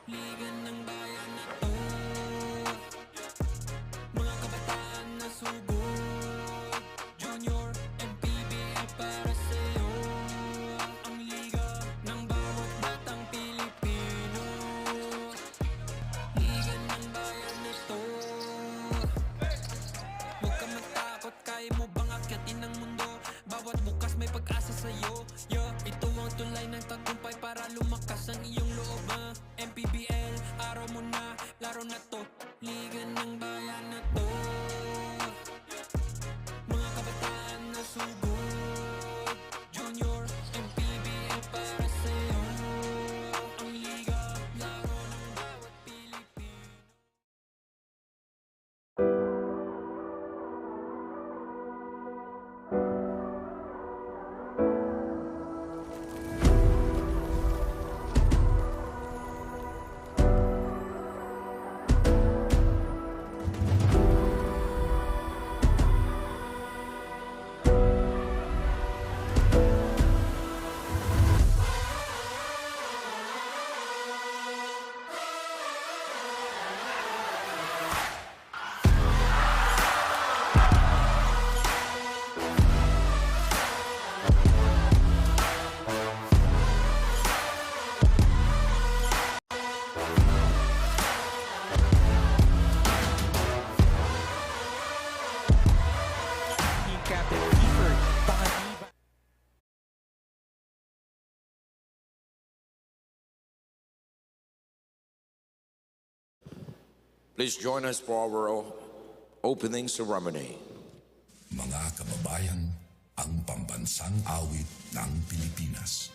Ligan ng bayan na to, mga kabataan na sugod. Junior, MPBL para sa'yo. Ang liga ng bawat batang Pilipino. Ligan ng bayan na to, huwag ka matakot, kaya mo bang akyatin ang mundo? Bawat bukas may pag-asa sa'yo. Ito ang tulay ng tagumpay para lumakas ang iyong loob. MPBL, araw mo na, laro na to. Ligan ng bayan na to, mga kabataan na sugod. Junior, MPBL para sa'yo. Ang liga, laro ng bawat Pilipino. Please join us for our opening ceremony. Mga kababayan, ang pambansang awit ng Pilipinas.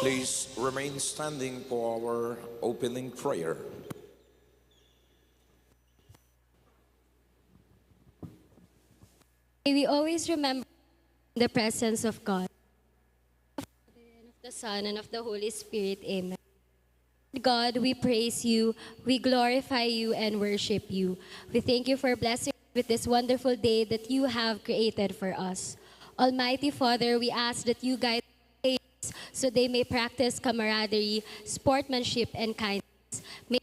Please remain standing for our opening prayer. May we always remember the presence of God, of the Son, and of the Holy Spirit. Amen. God, we praise you, we glorify you, and worship you. We thank you for blessing us with this wonderful day that you have created for us. Almighty Father, we ask that you guide us so they may practice camaraderie, sportsmanship, and kindness. May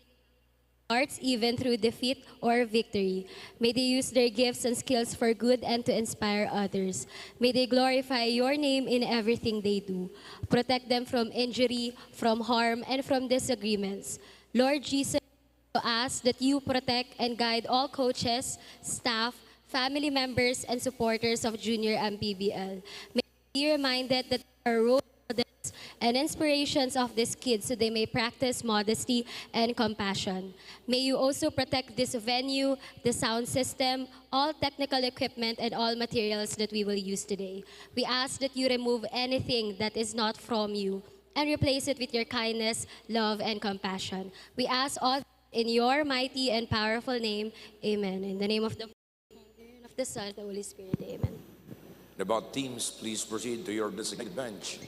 arts even through defeat or victory. May they use their gifts and skills for good and to inspire others. May they glorify your name in everything they do. Protect them from injury, from harm, and from disagreements. Lord Jesus, we ask that you protect and guide all coaches, staff, family members, and supporters of Junior MPBL. May they be reminded that they are role models and inspirations of these kids so they may practice modesty and compassion. May you also protect this venue, the sound system, all technical equipment, and all materials that we will use today. We ask that you remove anything that is not from you and replace it with your kindness, love, and compassion. We ask all in your mighty and powerful name. Amen. In the name of the Father, and of the Son, and the Holy Spirit. Amen. The both teams, please proceed to your designated bench.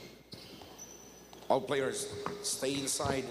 All players, stay inside.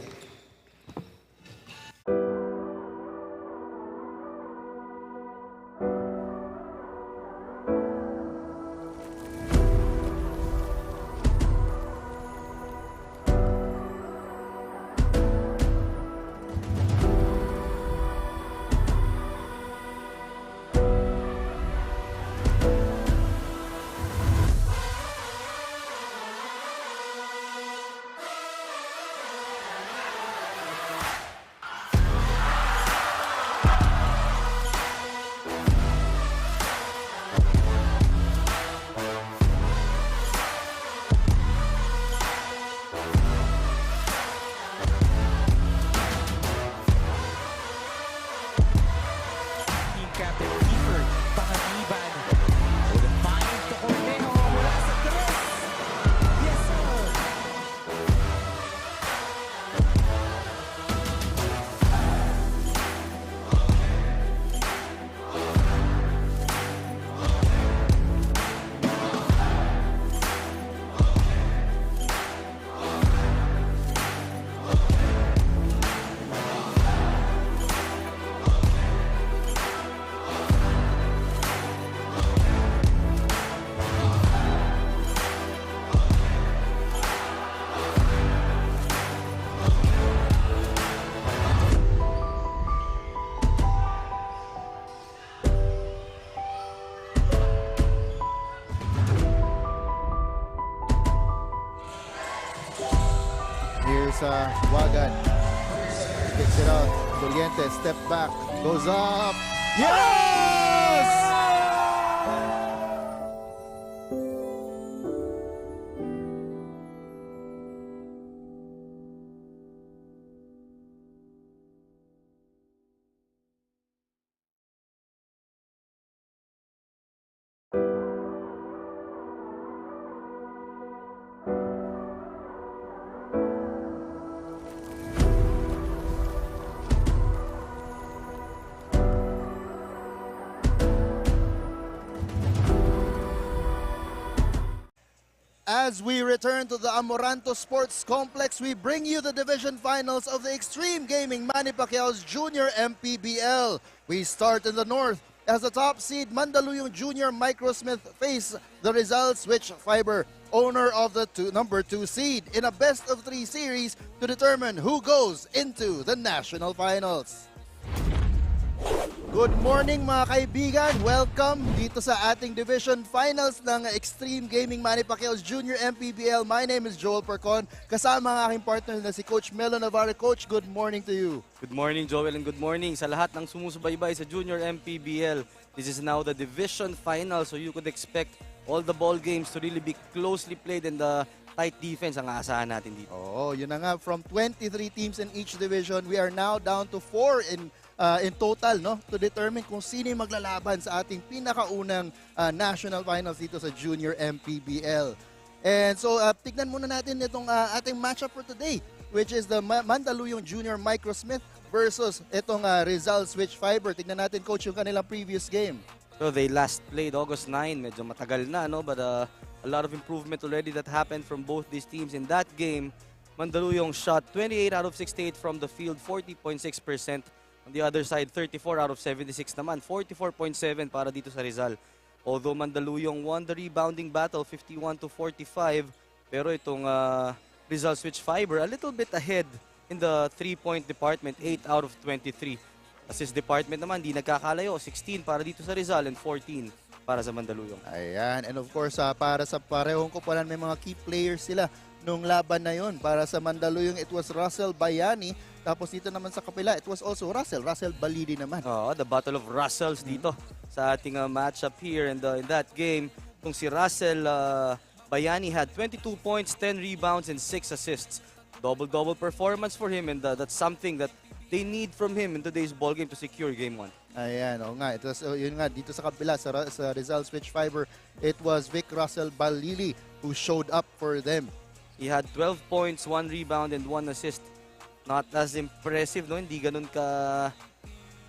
Here's Wagan. Kicks it out. Doliente, step back. Goes up. Yes! As we return to the Amoranto Sports Complex, we bring you the division finals of the Extreme Gaming Manny Pacquiao's Junior MPBL. We start in the north as the top seed Mandaluyong Junior Microsmith face the Rizal Switch Fiber, owner of the number 2 seed, in a best-of-3 series to determine who goes into the national finals. Good morning mga kaibigan! Welcome dito sa ating division finals ng Extreme Gaming Manny Pacquiao's Junior MPBL. My name is Joel Percon. Kasama ang aking partner na si Coach Melo Navarre. Coach, good morning to you. Good morning, Joel, and good morning sa lahat ng sumusubaybay sa Junior MPBL. This is now the division final, so you could expect all the ball games to really be closely played and the tight defense ang aasahan natin dito. Oo, yun na nga. From 23 teams in each division, we are now down to 4 in total, no, to determine kung sino yung maglalaban sa ating pinakaunang national finals dito sa Junior MPBL. And so, tignan muna natin itong ating matchup for today, which is the Mandaluyong Junior Microsmith versus itong Rizal Switch Fiber. Tignan natin, Coach, yung kanilang previous game. So they last played August 9, medyo matagal na, no, but a lot of improvement already that happened from both these teams. In that game, Mandaluyong shot 28 out of 68 from the field, 40.6%. On the other side, 34 out of 76 naman, 44.7 para dito sa Rizal. Although Mandaluyong won the rebounding battle, 51-45, pero itong Rizal Switch Fiber, a little bit ahead in the 3-point department, 8 out of 23. Assist department naman, di nagkakalayo, 16 para dito sa Rizal and 14 para sa Mandaluyong. Ayan, and of course, para sa parehong kupunan, may mga key players sila nung laban na yun. Para sa Mandaluyong, it was Russell Bayani. Tapos dito naman sa kapila, it was also Russell Balidi naman. Oh, the battle of Russells dito sa ating matchup here. And in that game, kung si Russell Bayani had 22 points, 10 rebounds, and 6 assists. Double-double performance for him, and that's something that they need from him in today's ball game to secure game 1. Ayan, o nga. Ito, yun nga, dito sa kabila, sa Rizal Switch Fiber, it was Vic Russell Balili who showed up for them. He had 12 points, 1 rebound, and 1 assist. Not as impressive, no? Hindi ganun ka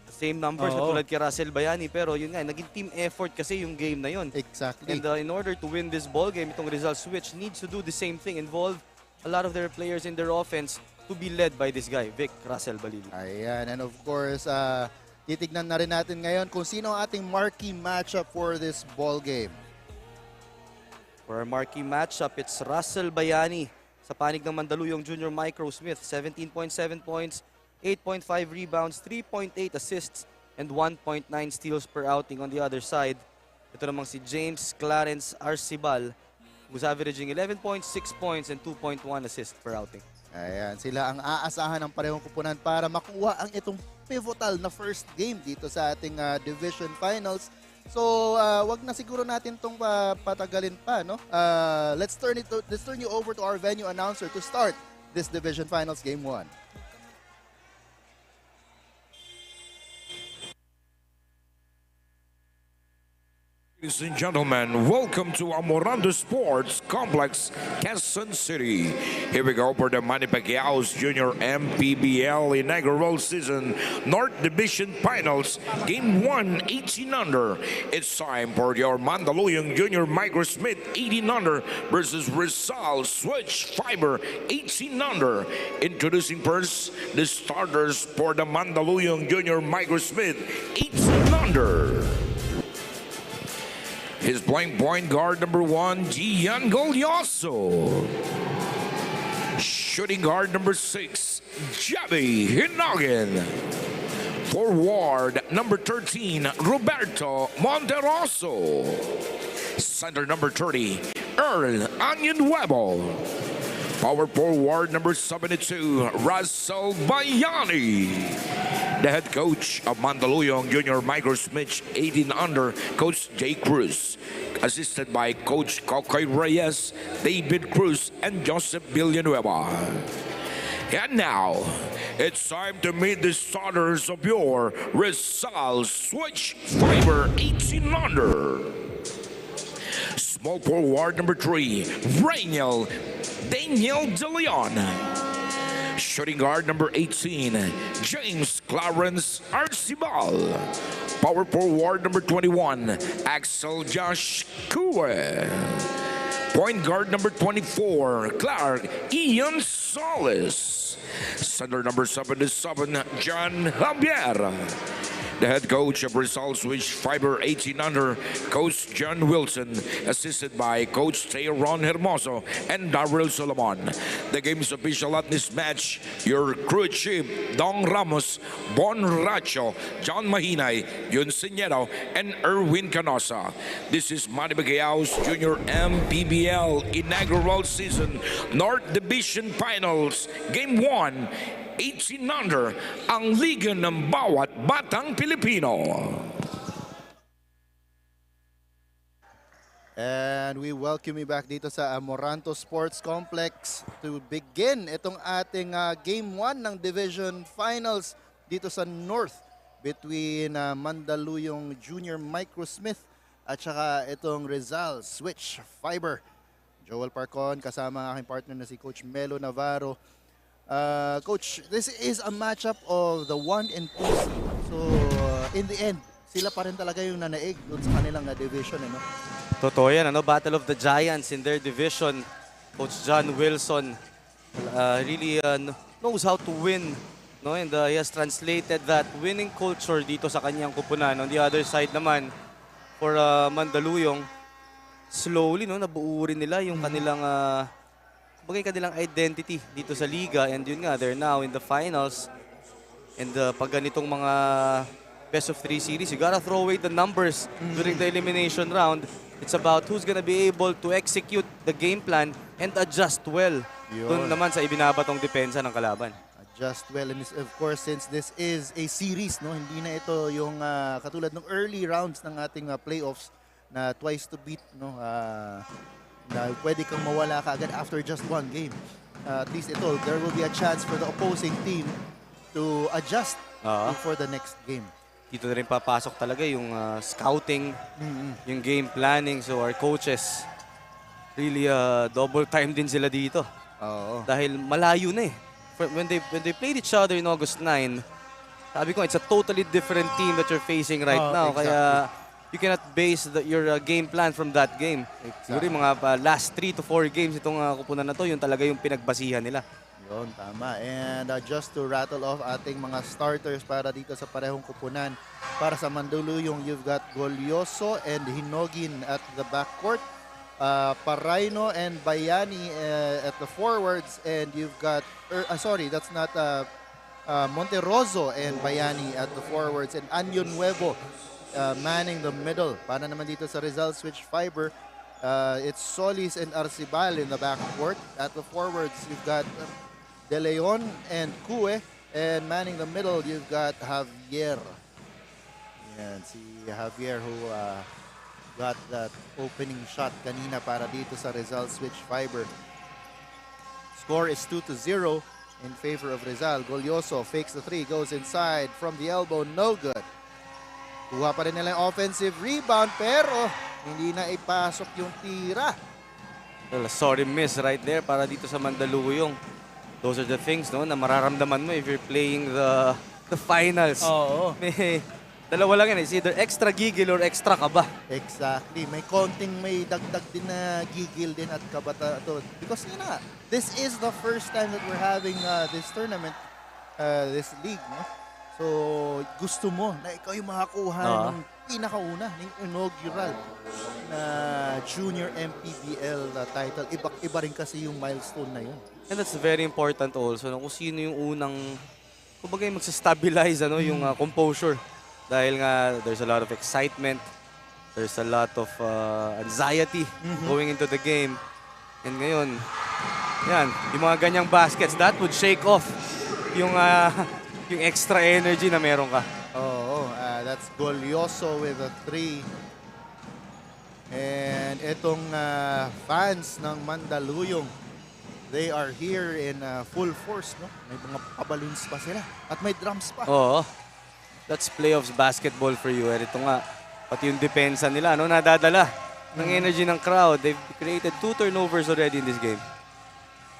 same numbers na tulad kay Russell Bayani, pero yun nga, naging team effort kasi yung game na yun. Exactly. And in order to win this ball game, itong Rizal Switch needs to do the same thing, involve a lot of their players in their offense to be led by this guy, Vic Russell Balili. Ayan, and of course, titignan na rin natin ngayon kung sino ang ating marquee matchup for this ball game. For our marquee matchup, it's Russell Bayani sa panig ng Mandaluyong Junior Microsmith, 17.7 points, 8.5 rebounds, 3.8 assists, and 1.9 steals per outing. On the other side, ito namang si James Clarence Arcibal, who's averaging 11.6 points and 2.1 assists per outing. Ayan, sila ang aasahan ng parehong kupunan para makuha ang itong pivotal na first game dito sa ating division finals. So, wag na siguro natin itong patagalin pa, no? Let's turn you over to our venue announcer to start this division finals game 1. Ladies and gentlemen, welcome to Amoranto Sports Complex, Quezon City. Here we go for the Manny Pacquiao's Junior MPBL inaugural season North Division Finals, Game 1, 18 under. It's time for your Mandaluyong Junior Microsmith 18 under versus Rizal Switch Fiber 18 under. Introducing first the starters for the Mandaluyong Junior Microsmith 18 under. His playing point guard number 1, Gian Golyoso. Shooting guard number 6, Javi Hinagin. Forward number 13, Roberto Monteroso. Center number 30, Earl Anion Webel. Power forward number 72, Rizal Bayani. The head coach of Mandaluyong Junior, Michael Smith, 18 under, Coach Jay Cruz. Assisted by Coach Cocoy Reyes, David Cruz, and Joseph Villanueva. And now, it's time to meet the starters of your Rizal Switch Fiber 18 under. Small forward number 3, Daniel De Leon. Shooting guard number 18, James Clarence Arcibal. Power forward number 21, Axel Josh Kue. Point guard number 24, Clark Ian Solis. Center number 77, John Javier. The head coach of Rizal Switch Fiber 18 under, Coach John Wilson, assisted by Coach Ron Hermoso and Darrell Solomon. The game's official at this match, your crew chief, Dong Ramos, Bon Racho, John Mahinay, Yun Sinero, and Erwin Canosa. This is Manny Pacquiao's Junior MPBL inaugural season North Division Finals, Game 1, 18 under, ang liga ng bawat batang Pilipino. And we welcome you back dito sa Amoranto Sports Complex to begin itong ating Game 1 ng Division Finals dito sa North between Mandaluyong Junior Micro Smith at saka itong Rizal Switch Fiber. Joel Parcon kasama ang aking partner na si Coach Melo Navarro. Coach, this is a matchup of the 1 and 2 seed. So, in the end, sila pa rin talaga yung nanaig doon sa kanilang division. Ano? Totoo yan, ano? Battle of the Giants in their division. Coach John Wilson really knows how to win. No? And he has translated that winning culture dito sa kanyang kupunan. On the other side naman, for Mandaluyong, slowly nabuo rin nila yung kanilang kanilang identity dito sa liga, and yun nga, they're now in the finals. And pag ganitong mga best of 3 series, you gotta throw away the numbers during the elimination round. It's about who's gonna be able to execute the game plan and adjust well. Doon naman sa ibinabatong depensa ng kalaban. Adjust well, and of course, since this is a series, no, hindi na ito yung katulad ng early rounds ng ating playoffs na twice to beat, no, na pwede kang mawala kaagad after just one game. At least ito, there will be a chance for the opposing team to adjust for the next game. Dito na rin papasok talaga yung scouting, yung game planning. So our coaches, really double time din sila dito. Dahil malayo na eh. When they played each other in August 9, sabi ko, it's a totally different team that you're facing right now. Exactly. Kaya you cannot base your game plan from that game. Siguro yung mga last 3 to 4 games itong kupunan na to, yun talaga yung pinagbasihan nila. Yun, tama. And just to rattle off ating mga starters para dito sa parehong kupunan. Para sa Mandaluyong, you've got Golyoso and Hinogin at the backcourt. Paraino and Bayani at the forwards. And you've got, sorry, that's not Monteroso and Bayani at the forwards. And Anyo Nuevo manning the middle. Para naman dito sa Rizal Switch Fiber, it's Solis and Arcibal in the backcourt. At the forwards, you've got De Leon and Kue. And manning the middle, you've got Javier. Yan, si Javier who got that opening shot kanina para dito sa Rizal Switch Fiber. Score is 2-0 in favor of Rizal. Golyoso fakes the 3, goes inside from the elbow, no good. Kuha pa rin nila yung offensive rebound pero hindi na ipasok yung tira. Well, sorry miss right there para dito sa Mandaluyong. Those are the things, no, na mararamdaman mo if you're playing the finals. Oo. May dalawa lang yan. It's either extra gigil or extra kaba. Exactly. May dagdag din na gigil din at kaba to. Because yun na, this is the first time that we're having this tournament, this league, no? So, gusto mo na ikaw yung makakuha ng pinakauna, ng inaugural na Junior MPBL title. Iba rin kasi yung milestone na yun. And that's very important also, no? Kung sino yung unang, kumbaga yung magsastabilize yung composure. Dahil nga, there's a lot of excitement, there's a lot of anxiety going into the game. And ngayon, Yan, yung mga ganyang baskets, that would shake off yung, yung extra energy na meron ka. Oh, that's Golyoso with a 3. And itong fans ng Mandaluyong, they are here in full force, no? May mga pa-balloons pa sila at may drums pa. Oo. That's playoffs basketball for you. At ito nga, pati yung depensa nila, no, nadadala ng energy ng crowd. They've created 2 turnovers already in this game.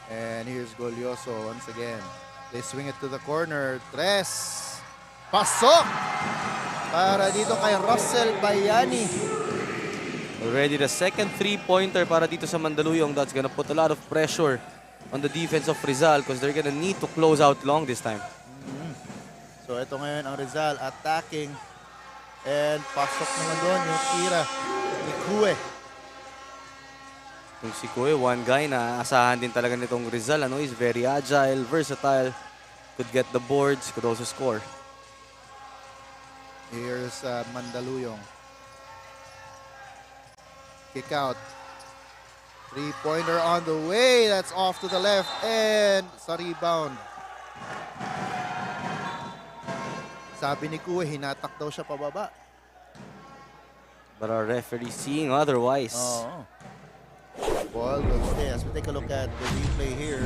And here's Golyoso once again. They swing it to the corner. Tres. Pasok! Para dito kay Russell Bayani. Already the second 3-pointer para dito sa Mandaluyong. That's gonna put a lot of pressure on the defense of Rizal because they're gonna need to close out long this time. So ito ngayon ang Rizal attacking. And pasok naman doon yung tira ni Kue. Yung si Kue, one guy na asahan din talaga nitong Rizal. Ano, he's very agile, versatile. Could get the boards, could also score. Here's Mandaluyong. Kick out. 3-pointer on the way. That's off to the left. And sa rebound. Sabi ni Kue, hinatak daw siya pababa. But our referee seeing otherwise. Oo. Ball will stay. As we take a look at the replay here.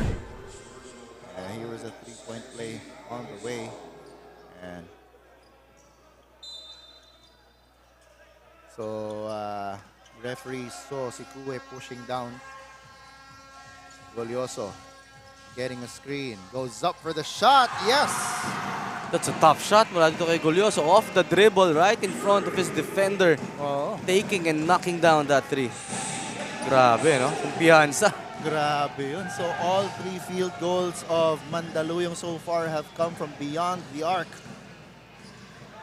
Here was a 3-point play on the way. And so, referee saw si Kue pushing down. Golyoso getting a screen. Goes up for the shot. Yes! That's a tough shot mula dito kay Golyoso. Off the dribble, right in front of his defender. Oo. Taking and knocking down that 3. Grabe, no? Kumpiyansa. Grabe yun. So all 3 field goals of Mandaluyong so far have come from beyond the arc.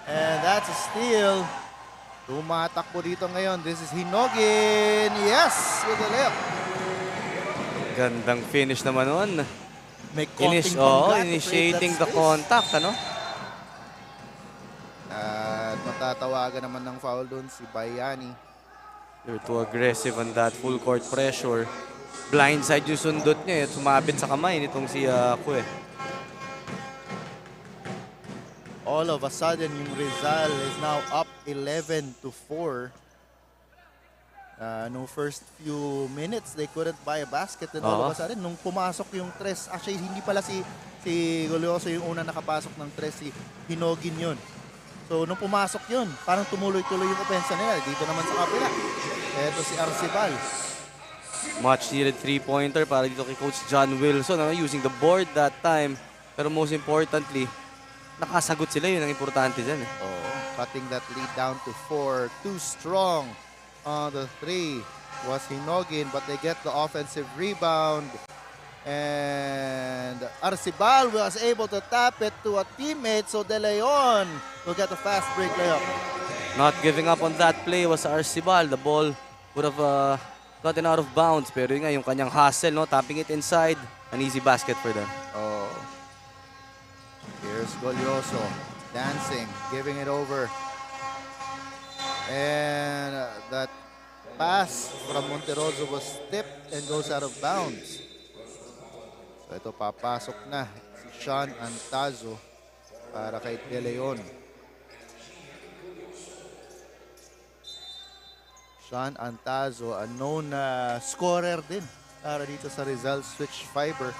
And that's a steal. Tumatakbo dito ngayon. This is Hinogin. Yes! With the lip. Gandang finish naman nun. May konting panggat. Initiating the contact, ano? At matatawagan naman ng foul doon si Bayani. They're too aggressive on that full court pressure. Blindside yung sundot niya at sumabit sa kamay nitong si Kue. All of a sudden, yung Rizal is now up 11-4. No first few minutes, they couldn't buy a basket. And all of a sudden, nung pumasok yung tres, actually hindi pala si Golyoso yung una nakapasok ng tres, si Hinogin yun. So nung pumasok yun, parang tumuloy-tuloy yung opensa nila. Dito naman sa kapila. Eto si Arcibal. Much needed 3-pointer para dito kay Coach John Wilson, using the board that time. Pero most importantly, nakasagot sila, yun ang importante dyan. Cutting that lead down to 4. Too strong on the 3 was Hinogin, but they get the offensive rebound. And Arcibal was able to tap it to a teammate, so De Leon will get a fast break layup. Not giving up on that play was Arcibal. The ball would have gotten out of bounds, pero yun nga, yung kanyang hustle, no, tapping it inside, an easy basket for them. Here's Golyoso dancing, giving it over. And that pass from Monterroso was tipped and goes out of bounds. So ito, papasok na si Sean Antazo para kay De Leon. Sean Antazo, a known scorer din para dito sa Rizal Switch Fiber.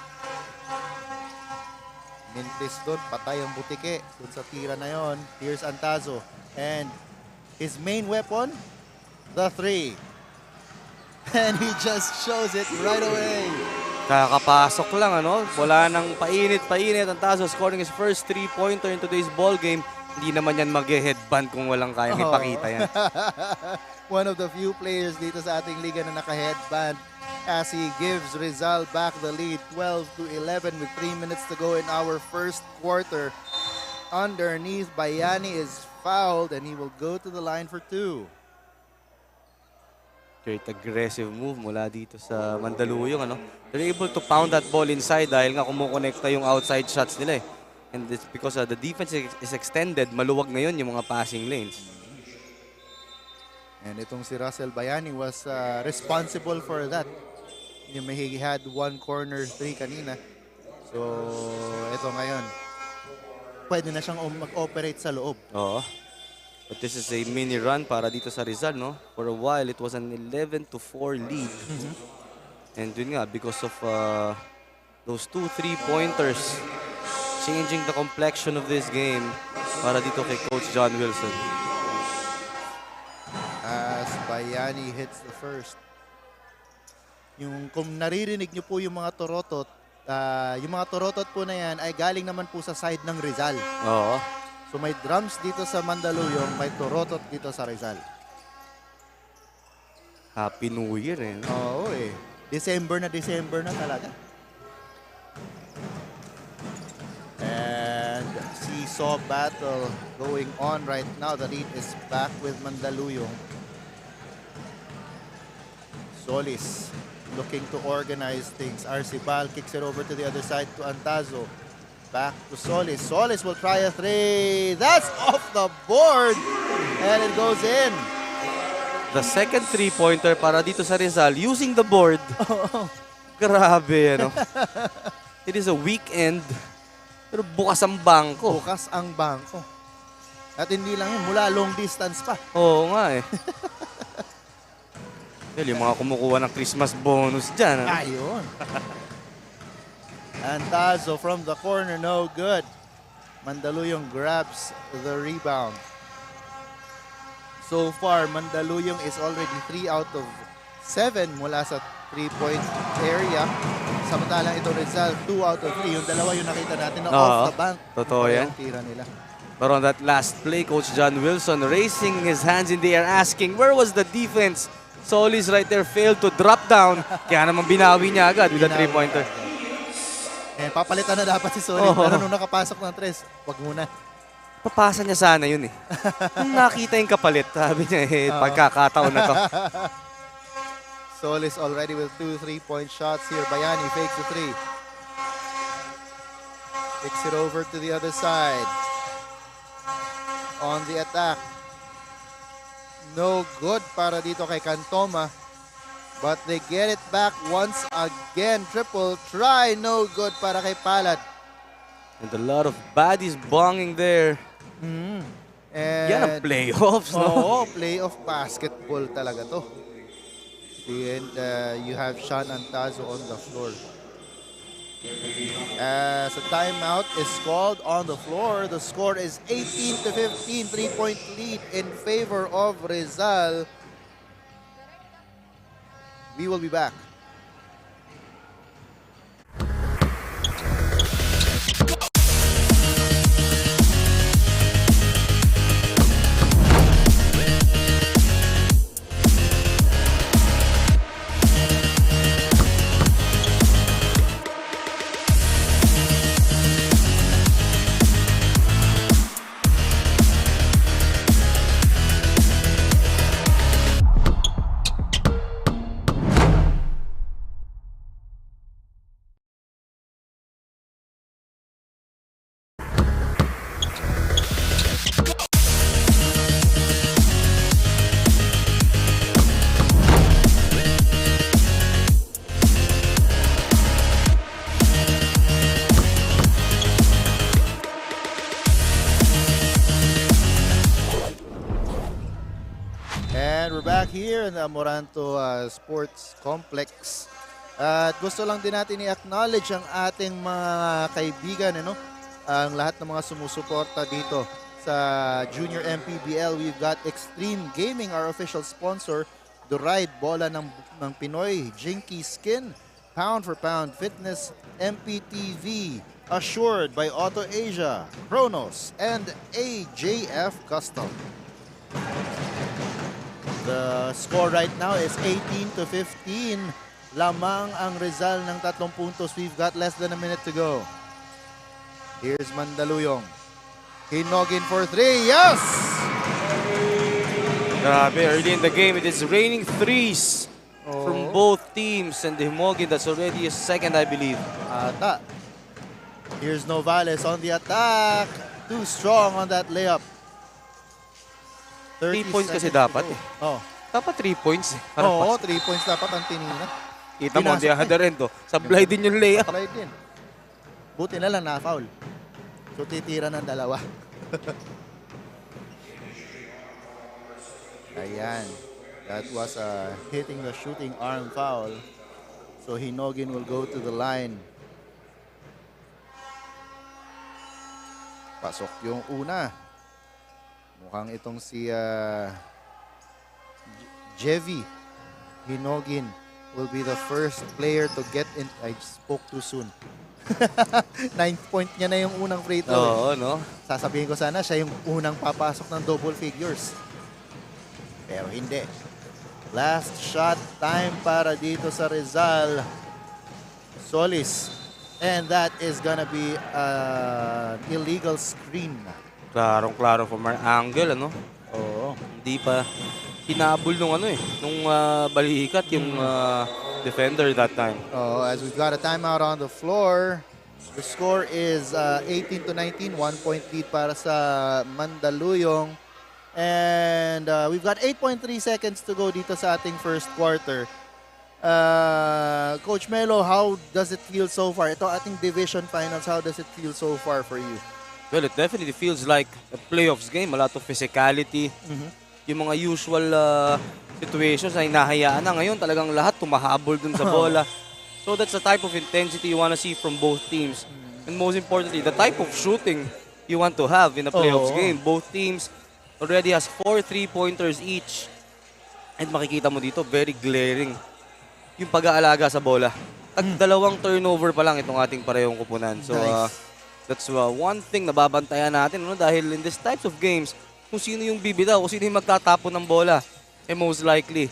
Mintis doon, patay ang butike doon sa tira na yon. Here's Antazo. And his main weapon, the 3. And he just shows it right away. Kakapasok lang, ano? Wala nang painit-painit. Antazo scoring his first 3-pointer in today's ball game. Hindi naman yan mag-headband kung walang kayang ipakita yan. One of the few players dito sa ating liga na naka-headband as he gives Rizal back the lead 12-11 with 3 minutes to go in our first quarter. Underneath, Bayani is fouled and he will go to the line for 2. Great aggressive move mula dito sa Mandaluyong, ano? They're able to pound that ball inside dahil nga kumukonekta yung outside shots nila eh. And it's because the defense is extended, maluwag ngayon yung mga passing lanes. And itong si Russell Bayani was responsible for that. He had one corner 3 kanina. So, ito ngayon. Pwede na siyang mag-operate sa loob. Oo. But this is a mini run para dito sa Rizal, no? For a while, it was an 11-4 lead. And dun nga, because of those 2 3-pointers, changing the complexion of this game para dito kay Coach John Wilson. As Bayani hits the first. Kung naririnig niyo po yung mga torotot po na yan ay galing naman po sa side ng Rizal. Oo. So may drums dito sa Mandaluyong, may torotot dito sa Rizal. Happy New Year eh. Oo eh. December na talaga. And seesaw battle going on right now. The lead is back with Mandaluyong. Solis looking to organize things. Arcibal kicks it over to the other side to Antazo. Back to Solis. Solis will try a 3. That's off the board. And it goes in. The second 3-pointer para dito sa Rizal using the board. Grabe, ano? It is a weekend. Pero bukas ang bangko. Bukas ang bangko. At hindi lang yun, mula long distance pa. Oo nga eh. Well, yung mga kumukuha ng Christmas bonus dyan. Ano? Ayun. Antazo from the corner, no good. Mandaluyong grabs the rebound. So far, Mandaluyong is already 3 out of 7 mula sa 3-point area. Samantalang ito Rizal, 2 out of 3. Yung dalawa yung nakita natin na off the bank. Totoo yan. Tira nila. But on that last play, Coach John Wilson raising his hands in the air asking, where was the defense? Solis right there failed to drop down. Kaya naman binawi niya agad with a 3-pointer. Eh, papalitan na dapat si Solis. Pero nung nakapasok ng 3, wag muna. Papasa niya sana yun eh. Nung nakita yung kapalit, sabi niya eh, pagkakataon na to. Solis already with 2 3-point shots here. Bayani fakes the 3. Kicks it over to the other side. On the attack. No good para dito kay Cantoma. But they get it back once again. Triple try. No good para kay Palad. And a lot of bodies bonging there. And Yan ang playoffs, no? Oo, playoff basketball talaga to. And you have Sean Antazo on the floor. As a timeout is called on the floor, the score is 18-15, 3-point lead in favor of Rizal. We will be back. And we're back here in the Amoranto Sports Complex. At gusto lang din natin i-acknowledge ang ating mga kaibigan, ang lahat ng mga sumusuporta dito sa Junior MPBL. We've got Extreme Gaming, our official sponsor. The Ride, bola ng Pinoy, Jinky Skin, Pound for Pound Fitness, MPTV, Assured by Auto Asia, Kronos, and AJF Custom. The score right now is 18-15. Lamang ang Rizal ng 3 puntos. We've got less than a minute to go. Here's Mandaluyong. Hinogin for 3. Yes! Grabe, early in the game, it is raining threes from both teams. And the Himogin, that's already a second, I believe. Ata. Here's Novales on the attack. Too strong on that layup. 3 points kasi dapat eh. Oh. Dapat 3 points eh. Oo, 3 points dapat ang tinina. Kita mo, Pinasok Diahada rin to. Sablay din yung layup. Sablay din. Buti na lang na-foul. So titira ng dalawa. Ayan. That was hitting the shooting arm foul. So Hinogin will go to the line. Pasok yung una. Mukhang itong si Jevi Hinogin will be the first player to get in. I spoke too soon. 9th point niya na yung unang free throw. Oo, no? Sasabihin ko sana siya yung unang papasok ng double figures. Pero hindi. Last shot time para dito sa Rizal. Solis. And that is gonna be an illegal screen. Klarong-klaro from our angle, ano? Oo. Hindi pa hinabol nung balikat yung defender that time. Oh, as we've got a timeout on the floor. The score is 18-19, 1 point lead para sa Mandaluyong. And we've got 8.3 seconds to go dito sa ating first quarter. Coach Melo, how does it feel so far? Ito ating division finals, how does it feel so far for you? Well, it definitely feels like a playoffs game. A lot of physicality. Yung mga usual situations na hinahayaan na. Ngayon talagang lahat tumahabol dun sa bola. So that's the type of intensity you want to see from both teams. And most importantly, the type of shooting you want to have in a playoffs game. Both teams already has 4 3-pointers each. And makikita mo dito, very glaring yung pag-aalaga sa bola. Dalawang turnover pa lang itong ating parehong kupunan. So that's one thing na babantayan natin, no? Dahil in these types of games, kung sino yung bibitaw, kung sino yung magtatapon ng bola, most likely,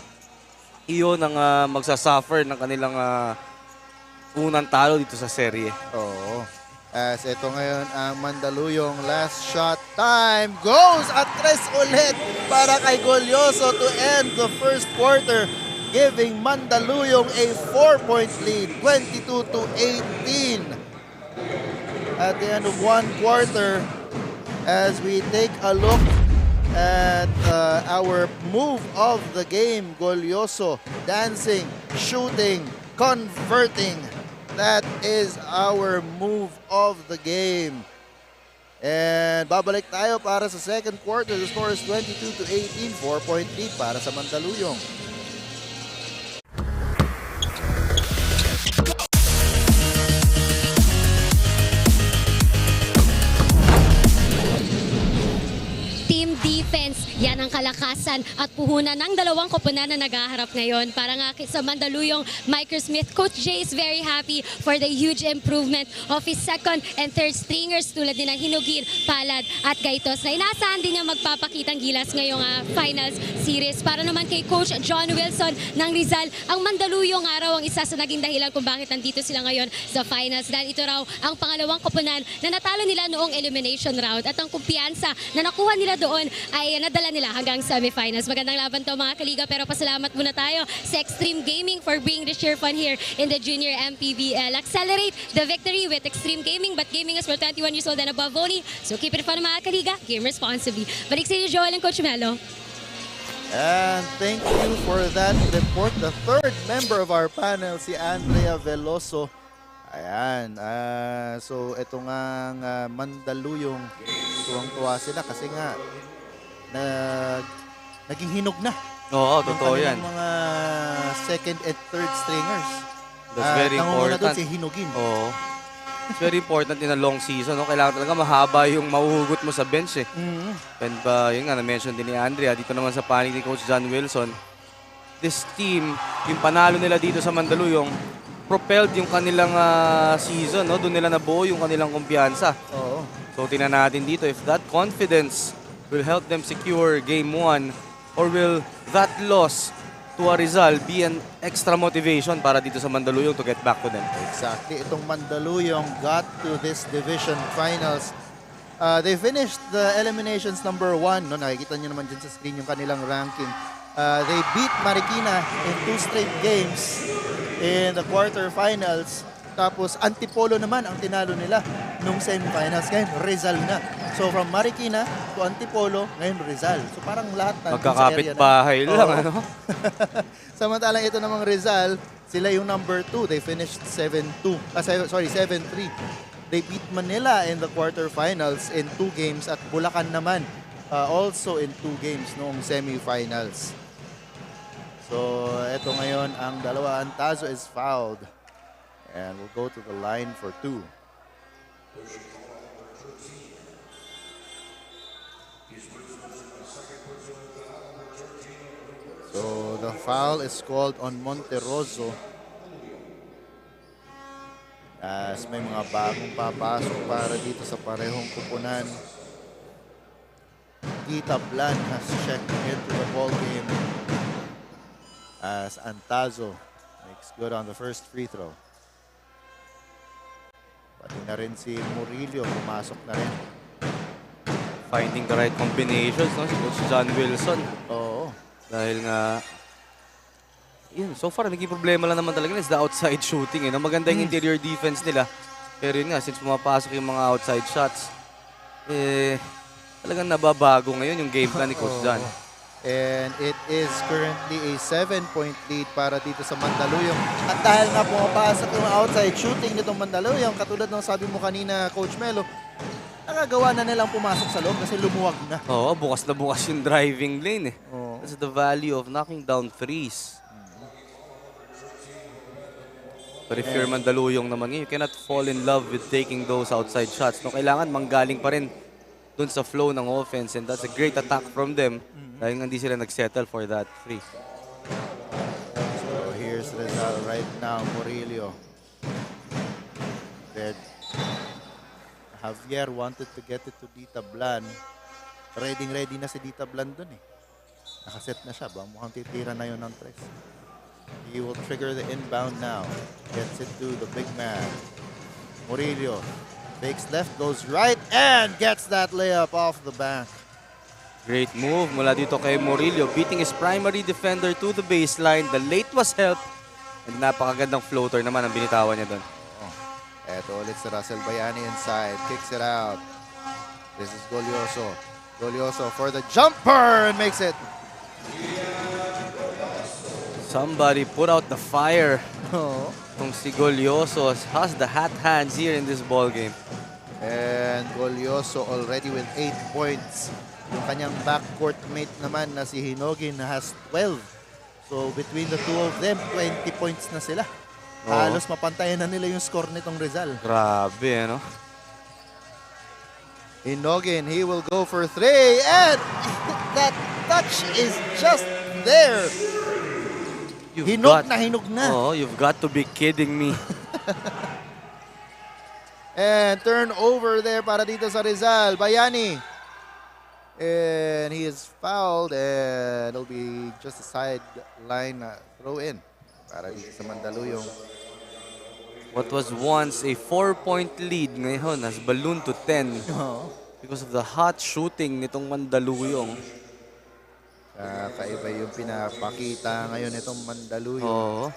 iyon ang magsasuffer ng kanilang unang talo dito sa serye. Oo. As ito ngayon ang Mandaluyong last shot time goes at 3 ulit para kay Golyoso to end the first quarter, giving Mandaluyong a 4-point lead, 22-18. At the end of one quarter, as we take a look at our move of the game, Golyoso dancing, shooting, converting. That is our move of the game. And babalik tayo para sa second quarter. The score is 22-18, 4-point lead para sa Mandaluyong. Team defense, yan ang kalakasan at puhunan ng dalawang koponan na naghaharap ngayon. Para nga sa Mandaluyong, Micro Smith, Coach Jay is very happy for the huge improvement of his second and third stringers tulad din ng Hinugin, Palad at Gaitos na inaasahan din niya magpapakitang gilas ngayong finals series. Para naman kay Coach John Wilson ng Rizal, ang Mandaluyong araw ang isa sa naging dahilan kung bakit nandito sila ngayon sa finals. Dahil ito raw ang pangalawang koponan na natalo nila noong elimination round at ang kumpiyansa na nakuha nila doon ay nadala nila hanggang semifinals. Magandang laban to mga kaliga, pero pasalamat muna tayo sa Extreme Gaming for bringing the sheer fun here in the Junior MPBL. Accelerate the victory with Extreme Gaming, but gaming is for 21 years old and above only. So keep it fun mga kaliga, game responsibly. Balik sa inyo, Joel and Coach Melo. And thank you for that report. The third member of our panel, si Andrea Veloso. Ayan, so ito nga Mandaluyong, tuwang-tuwa sila kasi nga naging hinog na. Oo, totoo yan. Yung mga second and third stringers. That's very important. Doon si Hinugin. Oo. It's very important in a long season. No? Kailangan talaga mahaba yung mahuhugot mo sa bench. And yun nga, na-mention din ni Andrea, dito naman sa panig ni Coach John Wilson, this team, yung panalo nila dito sa Mandaluyong, propelled yung kanilang season, no? Doon nila nabuo yung kanilang kumpiyansa. Oo. So tingnan natin dito if that confidence will help them secure game 1 or will that loss to a Rizal be an extra motivation para dito sa Mandaluyong to get back to them. Exactly. Itong Mandaluyong got to this division finals. They finished the eliminations number 1. No? Nakikita nyo naman dyan sa screen yung kanilang ranking. They beat Marikina in 2 straight games in the quarterfinals. Tapos Antipolo naman ang tinalo nila nung semifinals. Ngayon Rizal na. So from Marikina to Antipolo, ngayon Rizal. So parang lahat nandun sa area na. Magkakapit bahay lang, ano? Samantalang ito namang Rizal, Sila yung number 2. They finished 7-2. Sorry, 7-3. They beat Manila in the quarterfinals in 2 games at Bulacan naman also in 2 games noong semifinals. So, eto ngayon ang dalawa. Antazo is fouled. And we'll go to the line for 2. So, the foul is called on Monterroso. As may mga bagong papasok para dito sa parehong kupunan. Tita Blan has checked into the ball game as Antazo makes good on the first free throw. Pati na rin si Murillo, pumasok na rin. Finding the right combinations, no? Si Coach John Wilson. Oo. Dahil nga, yun, so far, naging problema lang naman talaga is the outside shooting. Eh. Maganda yung interior defense nila. Pero yun nga, since pumapasok yung mga outside shots, talagang nababago ngayon yung game plan ni Coach John. And it is currently a 7-point lead para dito sa Mandaluyong. At dahil nga pumapasok yung outside shooting nitong Mandaluyong, katulad ng sabi mo kanina, Coach Melo, nakagawa na nilang pumasok sa loob kasi lumuwag na. Oo, bukas na bukas yung driving lane eh. Oo. That's the value of knocking down threes. But if you're Mandaluyong naman, you cannot fall in love with taking those outside shots. No, kailangan manggaling pa rin dun sa flow ng offense, and that's a great attack from them dahil hindi sila nag-settle for that three. So here's Rizal right now, Murillo. Then Javier wanted to get it to Dita Blan. Ready na si Dita Blan dun eh. Nakaset na siya ba? Mukhang titira na yun ng tres. He will trigger the inbound now. Gets it to the big man. Murillo fakes left, goes right, and gets that layup off the bank. Great move mula dito kay Murillo, beating his primary defender to the baseline. The late was helped, and napakagandang floater naman ang binitawan niya doon. Eto ulit si Russell Bayani inside. Kicks it out. This is Golioso. Golioso for the jumper and makes it. Somebody put out the fire. Oh. Itong si Golioso has the hot hands here in this ball game. And Golioso already with 8 points. Yung kanyang backcourt mate naman na si Hinogin has 12. So between the two of them, 20 points na sila. Halos mapantayan na nila yung score nitong Rizal. Grabe, no? Hinogin, he will go for 3. And that touch is just there. Hinog na. Oh, you've got to be kidding me. And turnover there para dito sa Rizal. Bayani. And he is fouled and it'll be just a sideline throw in para dito sa Mandaluyong. What was once a 4-point lead ngayon has ballooned to 10 because of the hot shooting nitong Mandaluyong. Kaiba yung pinapakita ngayon itong Mandaluyong. Oh.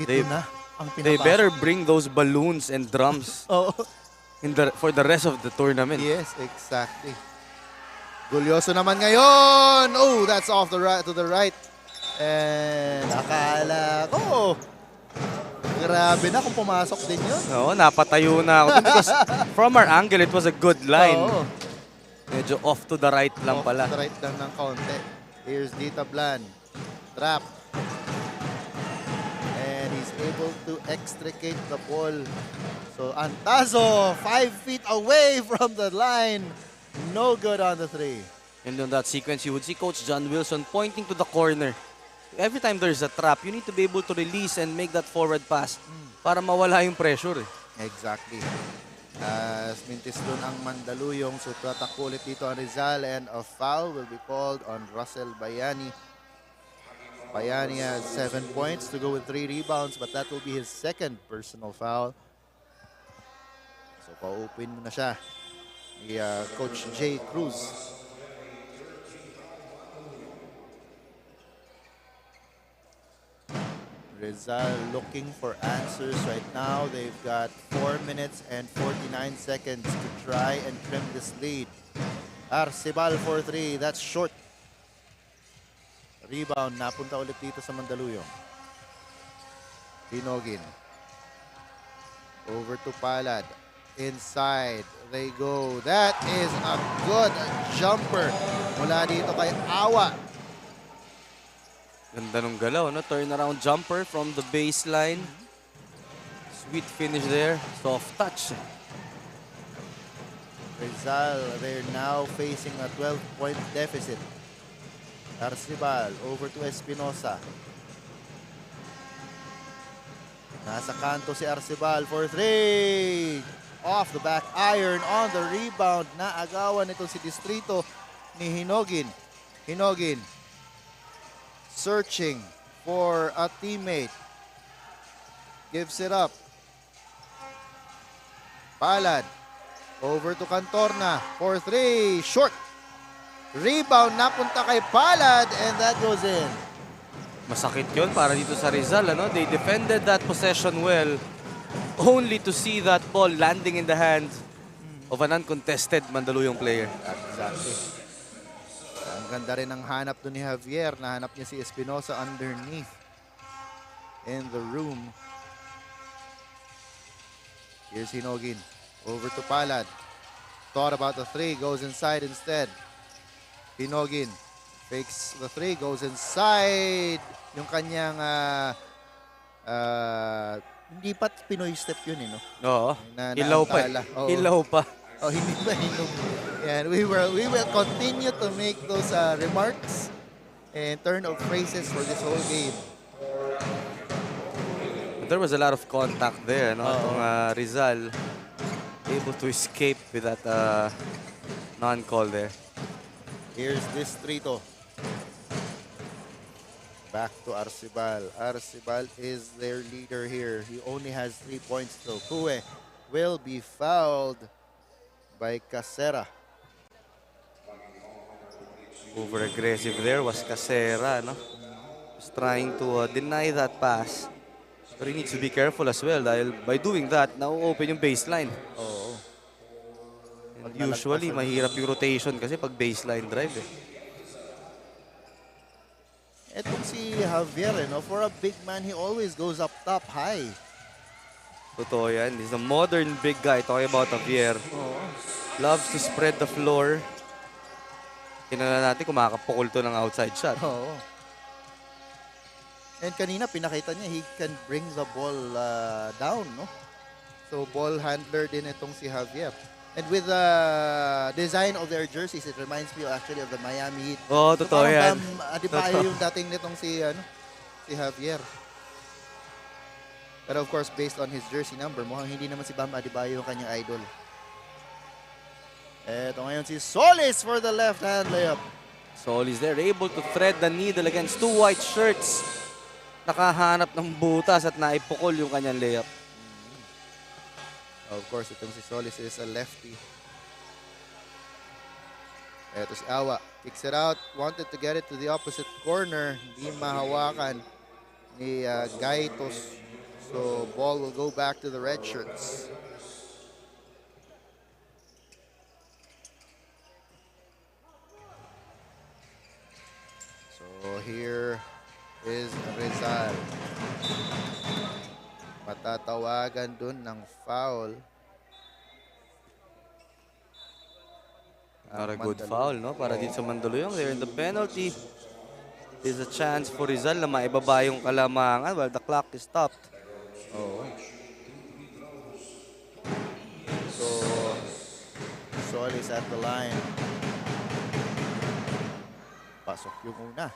Ito na ang pinapasok. They better bring those balloons and drums for the rest of the tournament. Yes, exactly. Golioso naman ngayon. Oh, that's off the right to the right. And akala ko, grabe na kung pumasok din yun. Oo, napatayo na ako because from our angle, it was a good line. Medyo off to the right lang pala. Off to the right lang ng kaunti. Here's Dita Blan. Trap. And he's able to extricate the ball. So Antazo, 5 feet away from the line. No good on the 3. And on that sequence, you would see Coach John Wilson pointing to the corner. Every time there's a trap, you need to be able to release and make that forward pass para mawala yung pressure. Exactly. As mintis dun ang Mandaluyong, so tatakbo ulit dito ang Rizal and a foul will be called on Russell Bayani. Bayani has 7 points to go with 3 rebounds, but that will be his second personal foul. So pa-open na siya ni Coach Jay Cruz. Rizal looking for answers right now. They've got 4 minutes and 49 seconds to try and trim this lead. Arcibal for 3. That's short. Rebound. Napunta ulit dito sa Mandaluyong. Hinogin. Over to Palad. Inside they go. That is a good jumper mula dito kay Awa. Ganda nung galaw, no? Turnaround jumper from the baseline. Sweet finish there. Soft touch. Rizal, they're now facing a 12-point deficit. Arcibal over to Espinosa. Nasa kanto si Arcibal for 3. Off the back iron on the rebound. Naagawan itong si Distrito ni Hinogin. Hinogin searching for a teammate. Gives it up. Palad over to Cantorna for 3. Short. Rebound napunta kay Palad and that goes in. Masakit yun para dito sa Rizal. Ano? They defended that possession well, only to see that ball landing in the hands of an uncontested Mandaluyong player. Exactly. Ang ganda rin ang hanap doon ni Javier. Nahanap niya si Espinosa underneath in the room. Here's Hinogin. Over to Palad. Thought about the 3. Goes inside instead. Hinogin fakes the 3. Goes inside. Yung kanyang hindi pa Pinoy step yun, no? Oo. Ilaw pa eh. Oo. Ilaw pa. Oh, hindi ba hinog? And we will continue to make those remarks and turn of phrases for this whole game. There was a lot of contact there, no? Itong Rizal able to escape with that non-call there. Here's Distrito. Back to Arcibal. Arcibal is their leader here. He only has 3 points though. Kue will be fouled by Casera. Over-aggressive there was Casera, no? Just trying to deny that pass. But he needs to be careful as well dahil by doing that, na-open yung baseline. Oo. And usually, mahirap yung rotation kasi pag baseline drive eh. Etong si Javier, no? For a big man, he always goes up top high. Totoo yan. He's a modern big guy. Talking about Javier. Loves to spread the floor. Kinala natin kung makakapukul to ng outside shot. Oo. And kanina, pinakita niya, he can bring the ball down, no? So, ball handler din itong si Javier. And with the design of their jerseys, it reminds me actually of the Miami Heat. Oo, totoo yan. Adibayo yung dating nitong si Javier. But of course, based on his jersey number, mukhang hindi naman si Bam Adebayo yung kanyang idol. Eto ngayon si Solis for the left-hand layup. Solis there, able to thread the needle against 2 white shirts. Nakahanap ng butas at naipukol yung kanyang layup. Of course, itong si Solis is a lefty. Eto si Awa. Kicks it out. Wanted to get it to the opposite corner. Hindi mahawakan ni Gaitos. So, ball will go back to the red shirts. So, here is Rizal. Matatawagan dun ng foul. Not a good foul, no? Para dito sa Mandaluyong. They're in the penalty. There's a chance for Rizal na maibaba yung kalamangan while the clock is stopped. Oh. So, Solis at the line. Pasok yung una.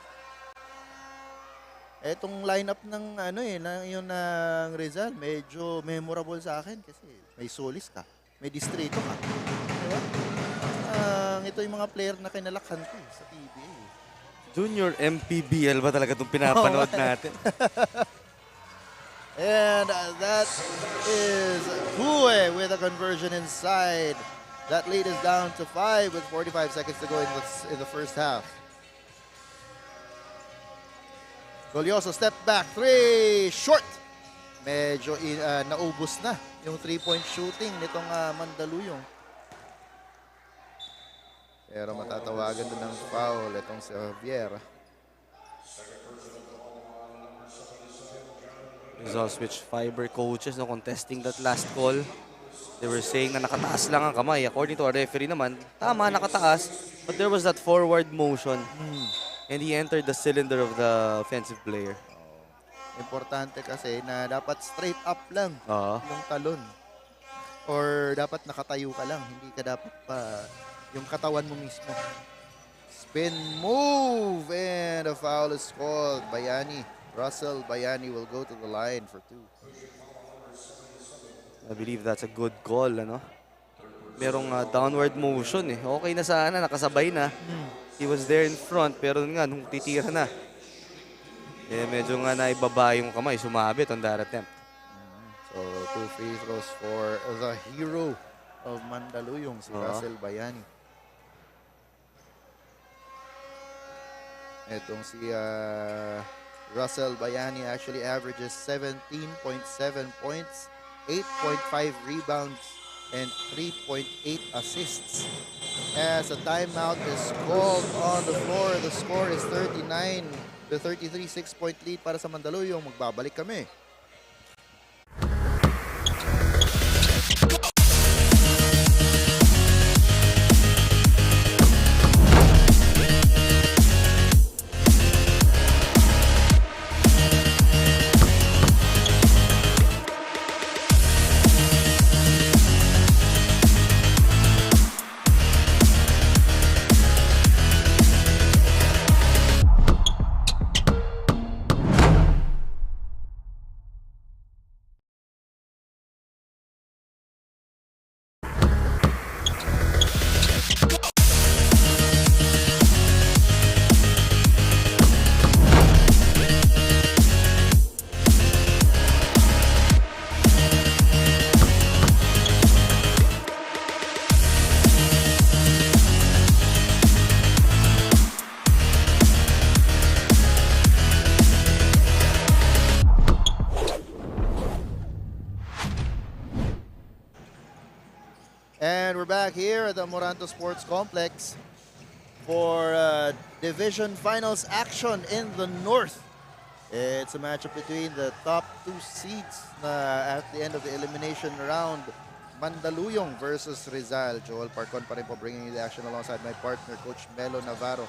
Etong lineup ng yun ng Rizal, medyo memorable sa akin kasi may Solis ka, may Distrito ka. Diba? Ito yung mga player na kinalakhan ko sa PBA. Junior MPBL ba talaga itong pinapanood natin? And that is Hue with a conversion inside. That lead is down to 5 with 45 seconds to go in the first half. Golyoso, step back, 3, short. Medyo naubos na yung 3-point shooting nitong Mandaluyong. Pero matatawagan doon ng foul itong si Javier. Rizal switch fiber coaches no contesting that last call. They were saying na nakataas lang ang kamay. According to our referee naman, tama, nakataas. But there was that forward motion. And he entered the cylinder of the offensive player. Importante kasi na dapat straight up lang Oo. yung talon. Or dapat nakatayo ka lang. Hindi ka dapat pa yung katawan mo mismo. Spin move and a foul is called. Bayani. Russell Bayani will go to the line for 2. I believe that's a good call, ano? Merong downward motion eh. Okay na sana, nakasabay na. He was there in front, pero nga, nung titira na, eh, medyo nga naibaba yung kamay, sumabit on that attempt. So, 2 free throws for the hero of Mandaluyong, si Russell Bayani. Itong si Russell Bayani actually averages 17.7 points, 8.5 rebounds, and 3.8 assists. As a timeout is called on the floor, the score is 39 to 33, 6-point lead para sa Mandaluyong. Magbabalik kami. And we're back here at the Amoranto Sports Complex for division finals action in the North. It's a matchup between the top 2 seeds at the end of the elimination round. Mandaluyong versus Rizal. Joel Parcon pa rin po bringing you the action alongside my partner, Coach Melo Navarro.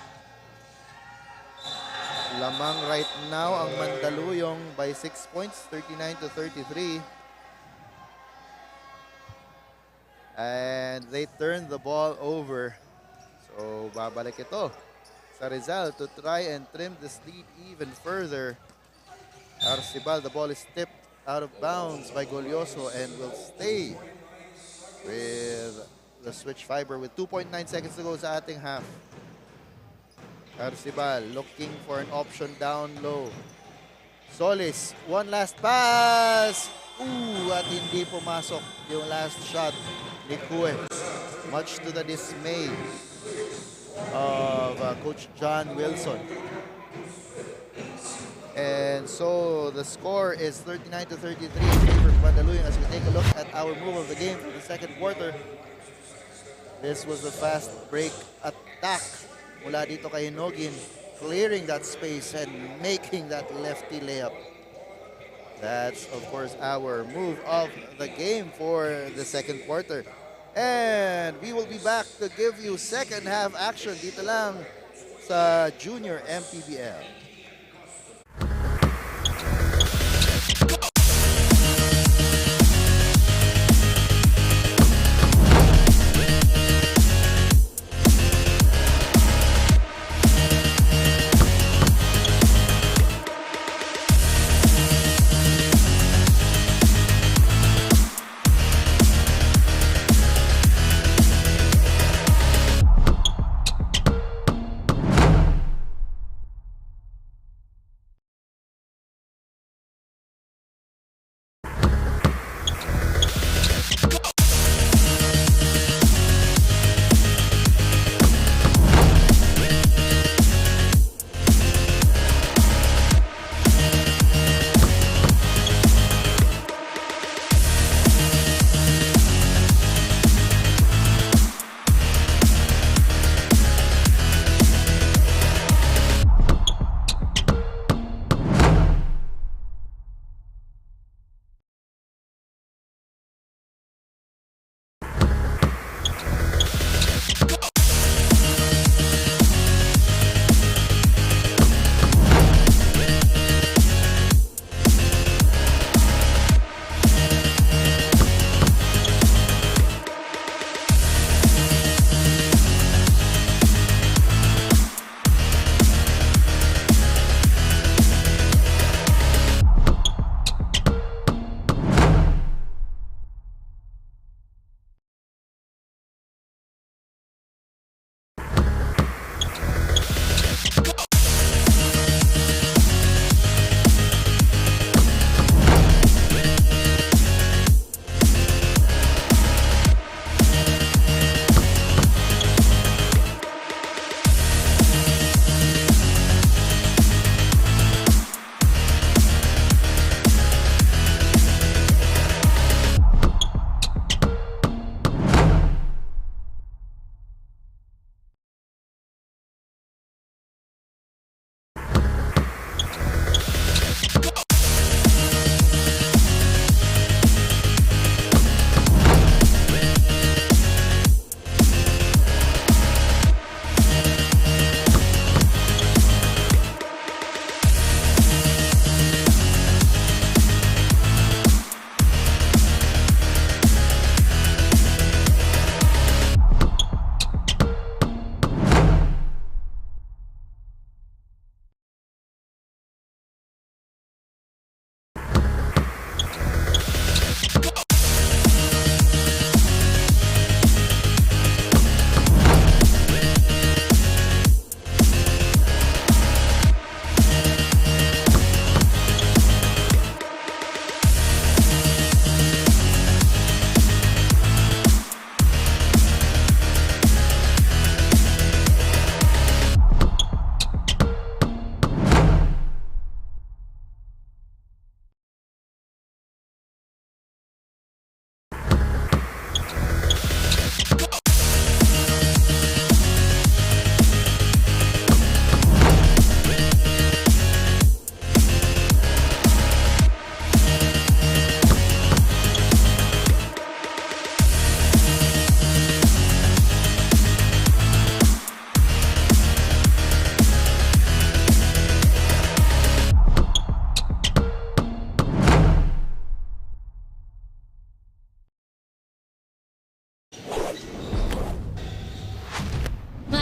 Lamang right now ang Mandaluyong by 6 points, 39 to 33. And they turned the ball over. So, babalik ito sa Rizal to try and trim this lead even further. Arcibal, the ball is tipped out of bounds by Golioso and will stay with the switch fiber with 2.9 seconds to go sa ating half. Arcibal looking for an option down low. Solis, one last pass. Ooh, at hindi pumasok yung last shot ni Kue. Much to the dismay of Coach John Wilson. And so the score is 39 to 33 in favor of Mandaluyong as we take a look at our move of the game for the second quarter. This was a fast break attack mula dito kay Hinogin, clearing that space and making that lefty layup. That's, of course, our move of the game for the second quarter. And we will be back to give you second half action dito lang sa Junior MPBL.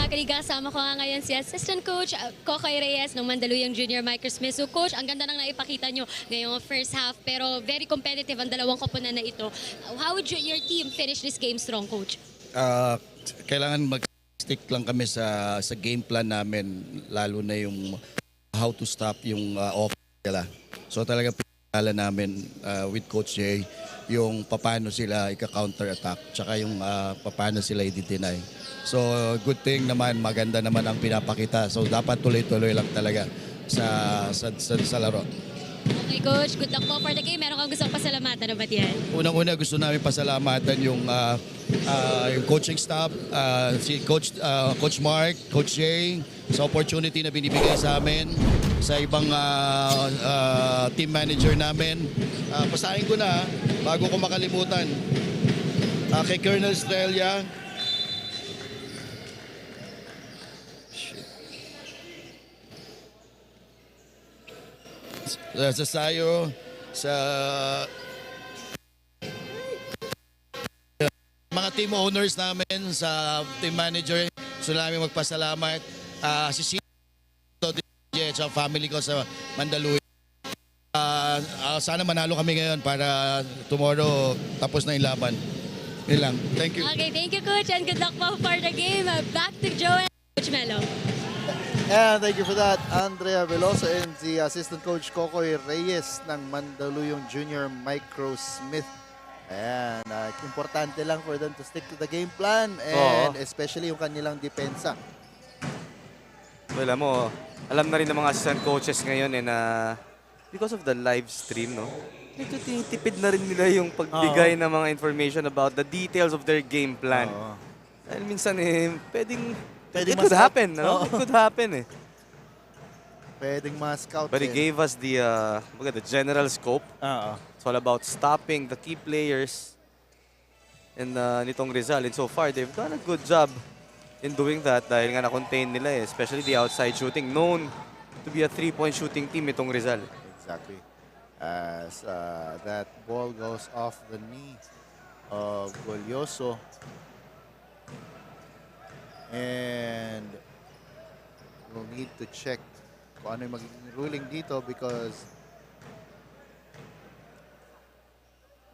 Kaliga, kasama ko nga ngayon si Assistant Coach Kokoy Reyes ng Mandaluyong Junior Microsmith. So Coach, ang ganda nang naipakita nyo ngayong first half pero very competitive ang dalawang koponan na ito. How would your team finish this game strong, Coach? Kailangan mag-stick lang kami sa game plan namin, lalo na yung how to stop yung offense nila. So talaga pinala namin with Coach Jay yung paano sila ika-counter attack tsaka yung paano sila i-deny. So good thing naman, maganda naman ang pinapakita. So dapat tuloy-tuloy lang talaga sa laro. Okay, Coach. Good luck po for the game. Meron kang gustong pasalamatan na ba't yan? Unang-una gusto namin pasalamatan yung coaching staff, si Coach Mark, Coach Jay, sa opportunity na binibigay sa amin, sa ibang team manager namin. Pasahin ko na, bago ko makalimutan, kay Colonel Estrella, sa Sayo, sa mga team owners namin, sa team manager, gusto namin magpasalamat. Si Sino, sa family ko sa Mandaluyong. Sana manalo kami ngayon para tomorrow tapos na yung laban. Yun lang. Thank you. Okay, thank you, Coach, and good luck po for the game. Back to Joe and Coach Melo. And thank you for that, Andrea Veloso and the Assistant Coach Kokoy Reyes ng Mandaluyong Junior Microsmith. Ayan, importante lang for them to stick to the game plan and especially yung kanilang depensa. Well, alam na rin ng mga assistant coaches ngayon na because of the live stream, no? Medyo tinitipid na rin nila yung pagbigay ng mga information about the details of their game plan. Dahil minsan it could happen, no? It could happen, eh. Pwedeng ma-scout. But he gave us the general scope. It's all about stopping the key players in nitong Rizal. And so far, they've done a good job in doing that dahil nga na-contain nila, eh. Especially the outside shooting. Known to be a three-point shooting team itong Rizal. Exactly. As that ball goes off the knee of Golyoso. And we'll need to check kung ano yung magiging ruling dito because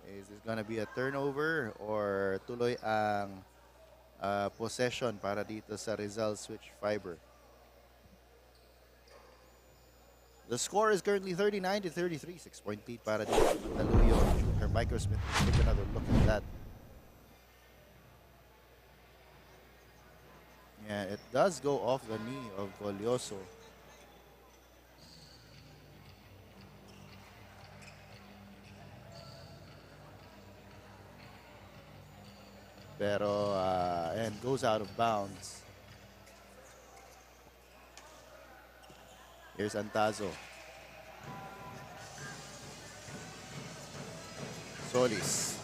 is this gonna be a turnover or tuloy ang possession para dito sa Rizal Switch Fiber. The score is currently 39-33, 6-point lead para dito sa Mandaluyong Junior Microsmith. Take another look at that. Yeah, it does go off the knee of Golyoso. Pero, and goes out of bounds. Here's Antazo. Solis.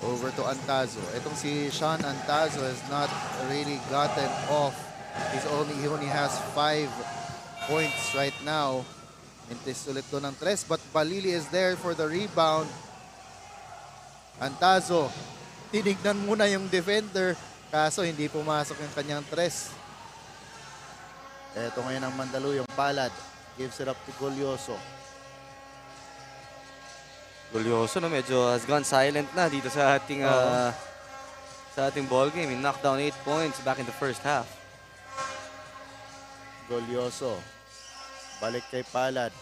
Over to Antazo. Itong si Sean Antazo has not really gotten off. He only has 5 points right now. Mintis ulit doon ng tres, but Balili is there for the rebound. Antazo, tinignan muna yung defender, kaso hindi pumasok yung kanyang tres. Ito ngayon ang Mandaluyong palad. Gives it up to Golyoso. Golyoso, no, medyo has gone silent na dito sa ating ball game. He knocked down 8 points back in the first half. Golyoso. Balik kay Palad.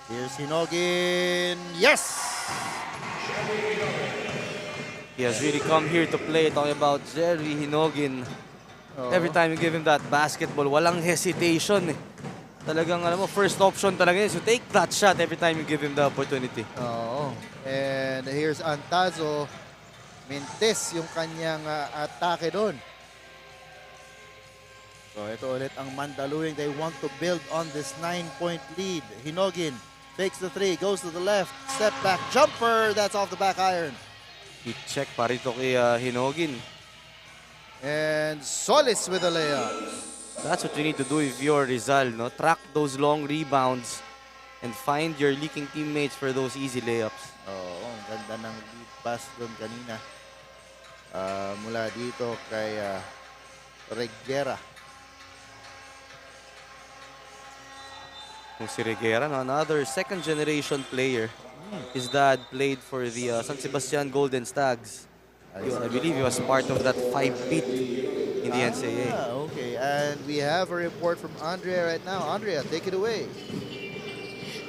Here's Hinogin. Yes! He has really come here to play. Talking about Jerry Hinogin. Every time you give him that basketball, walang hesitation, eh. Talagang, first option talaga yun. So take that shot every time you give him the opportunity. And here's Antazo. Mintis yung kanyang atake doon. So ito ulit ang Mandaluyong. They want to build on this 9-point lead. Hinogin fakes the 3, goes to the left. Step back jumper. That's off the back iron. He check pa rito kay Hinogin. And Solis with a layup. That's what you need to do if you're Rizal, no? Track those long rebounds and find your leaking teammates for those easy layups. Ang ganda ng lead pass doon kanina. mula dito kay Reguera. Kung si Reguera, no? Another second generation player. His dad played for the San Sebastian Golden Stags. I believe he was part of that 5-peat in the NCAA. Okay, and we have a report from Andrea right now. Andrea, take it away.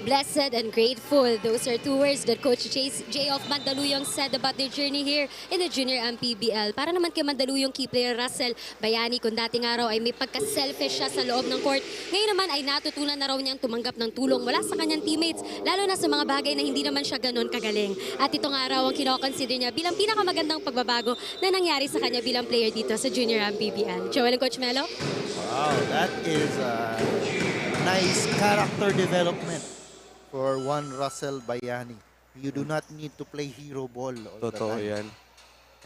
Blessed and grateful. Those are two words that Coach J. of Mandaluyong said about their journey here in the Junior MPBL. Para naman kay Mandaluyong key player Rizal Bayani, kung dating araw ay may pagka-selfish siya sa loob ng court, ngayon naman ay natutunan na raw niyang tumanggap ng tulong mula sa kanyang teammates, lalo na sa mga bagay na hindi naman siya ganun kagaling. At ito nga raw ang kinoconsider niya bilang pinakamagandang pagbabago na nangyari sa kanya bilang player dito sa Junior MPBL. Joel and Coach Melo? Wow, that is a nice character development for one Rizal Bayani. You do not need to play hero ball all the Totoo time. yan.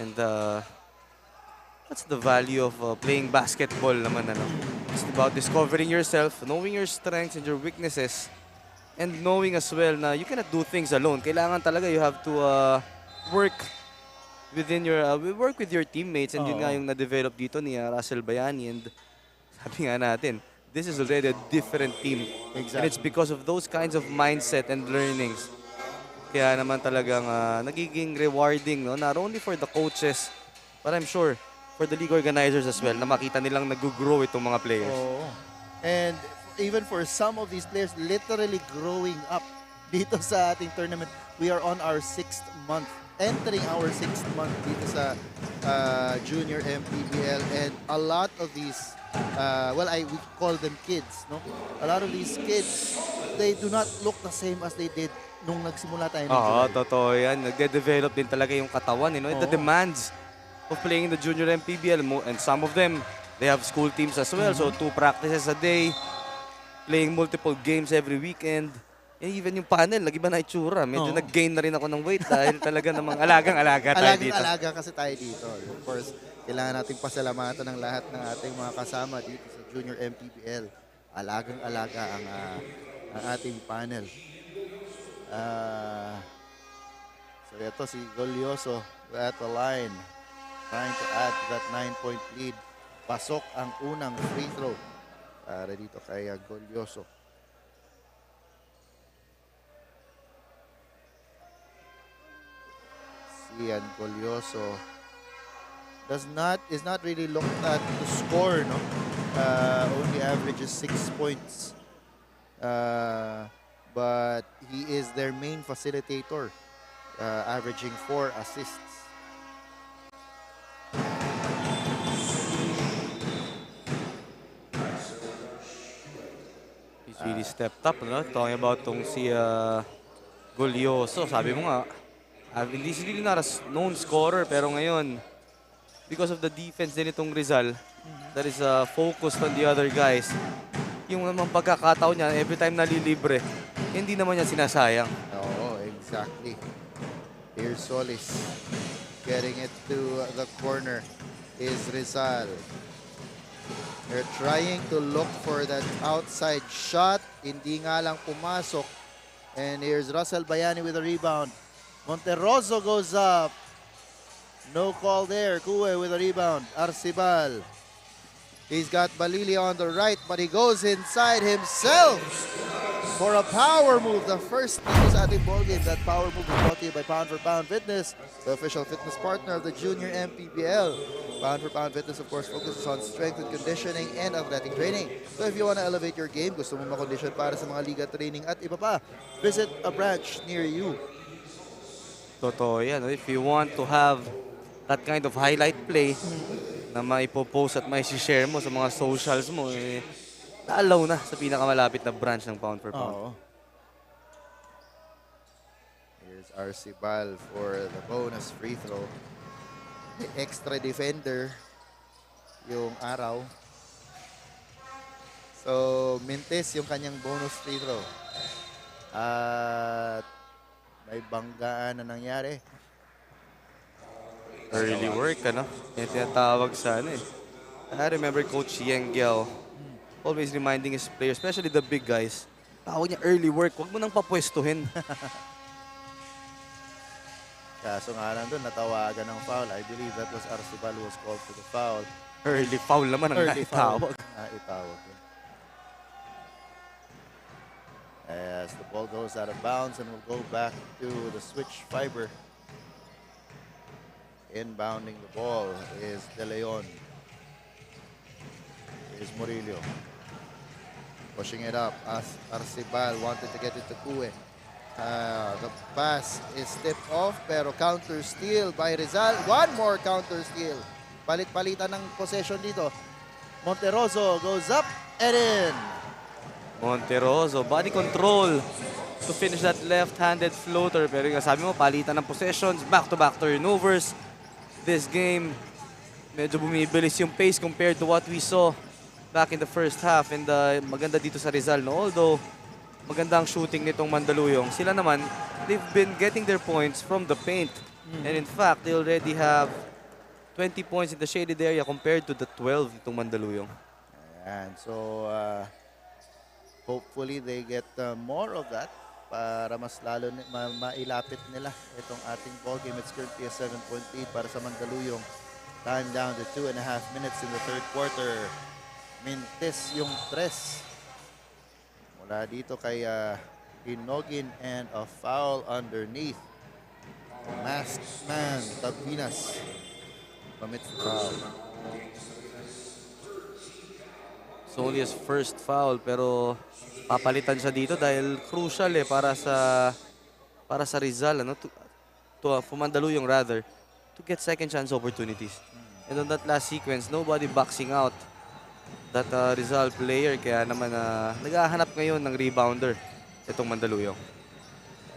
And that's the value of playing basketball naman. Ano? It's about discovering yourself, knowing your strengths and your weaknesses, and knowing as well na you cannot do things alone. Kailangan talaga you have to work within your work with your teammates, and yun nga yung na-develop dito ni Rizal Bayani. And sabi nga natin, this is already a different team. Exactly. And it's because of those kinds of mindset and learnings. Kaya naman talagang nagiging rewarding, no? Not only for the coaches, but I'm sure for the league organizers as well, na makita nilang nag-grow itong mga players. Oh. And even for some of these players, literally growing up dito sa ating tournament. We are on our 6th month, entering our 6th month dito sa Junior MPBL, and a lot of these we call them kids, no? A lot of these kids, they do not look the same as they did nung nagsimula tayo ng July. Totoo yan. Nagde-develop din talaga yung katawan, you know? The demands of playing in the Junior MPBL, and some of them, they have school teams as well. So 2 practices a day, playing multiple games every weekend. And even yung panel, nag-iba na itsura. Medyo nag-gain na rin ako ng weight dahil talaga namang alagang-alaga tayo dito. Alagang-alaga kasi tayo dito. Of course, kailangan nating pasalamatan ng lahat ng ating mga kasama dito sa Junior MPBL. Alagang-alaga ang ating panel. So ito si Golyoso at the line, trying to add to that 9-point lead. Pasok ang unang free throw para dito kay Golyoso. Si Golyoso is not really looked at to score, no? Only averages 6 points. But he is their main facilitator, averaging 4 assists. He's really stepped up, no? Talking about tong si Golyoso. Sabi mo nga, he's really not a known scorer, pero ngayon, because of the defense din itong Rizal, that is focused on the other guys. Yung namang pagkakataon niya, every time nalilibre, hindi naman niya sinasayang. Oh, exactly. Here's Solis getting it to the corner is Rizal. They're trying to look for that outside shot. Hindi nga lang pumasok. And here's Rizal Bayani with a rebound. Monterroso goes up. No call there. Kue with a rebound. Arcibal. He's got Balili on the right, but he goes inside himself for a power move. The first dito sa ating ball game. That power move is brought to you by Pound for Pound Fitness, the official fitness partner of the Junior MPBL. Pound for Pound Fitness, of course, focuses on strength and conditioning and athletic training. So if you want to elevate your game, gusto mo makondisyon para sa mga liga training at iba pa, visit a branch near you. Totoo yan. If you want to have that kind of highlight play na maipopost at maisi-share mo sa mga socials mo, naalaw na sa pinakamalapit na branch ng Pound for Pound. Oo. Here's Arcibal for the bonus free throw. The extra defender yung araw. So, mintis yung kanyang bonus free throw. At may banggaan na nangyari. Early work, ano? Yung tinatawag sa I remember Coach Yengiel always reminding his players, especially the big guys, tawag niya early work, huwag mo nang papwestuhin. Kaso nga lang doon, natawagan ng foul. I believe that was Arcibal who was called to the foul. Early foul naman ang Early foul. naitawag. Naitawag. As the ball goes out of bounds and will go back to the switch fiber. Inbounding the ball is De Leon. Here's Murillo. Pushing it up as Arcibal wanted to get it to Kue. The pass is tipped off pero counter steal by Rizal. One more counter steal. Palit-palitan ng possession dito. Monterroso goes up and in. Monterroso, body control to finish that left-handed floater. Pero yung sabi mo, palitan ng possessions, back-to-back turnovers. This game, medyo bumibilis yung pace compared to what we saw back in the first half. And maganda dito sa Rizal, no? Although, maganda ang shooting nitong Mandaluyong. Sila naman, they've been getting their points from the paint. And in fact, they already have 20 points in the shaded area compared to the 12 nitong Mandaluyong. And so, hopefully they get more of that para mas lalo mailapit nila itong ating ball game. It's currently a 7-point lead para sa Mandaluyong. Time down to 2.5 minutes in the third quarter. Mintis yung tres. Mula dito kay Hinogin and a foul underneath. Masked man, Tabinas. Commits the foul. It's only his first foul pero papalitan siya dito dahil crucial para sa Rizal for Mandaluyong rather to get second chance opportunities. And on that last sequence, nobody boxing out that Rizal player kaya naman naghahanap ngayon ng rebounder itong Mandaluyong.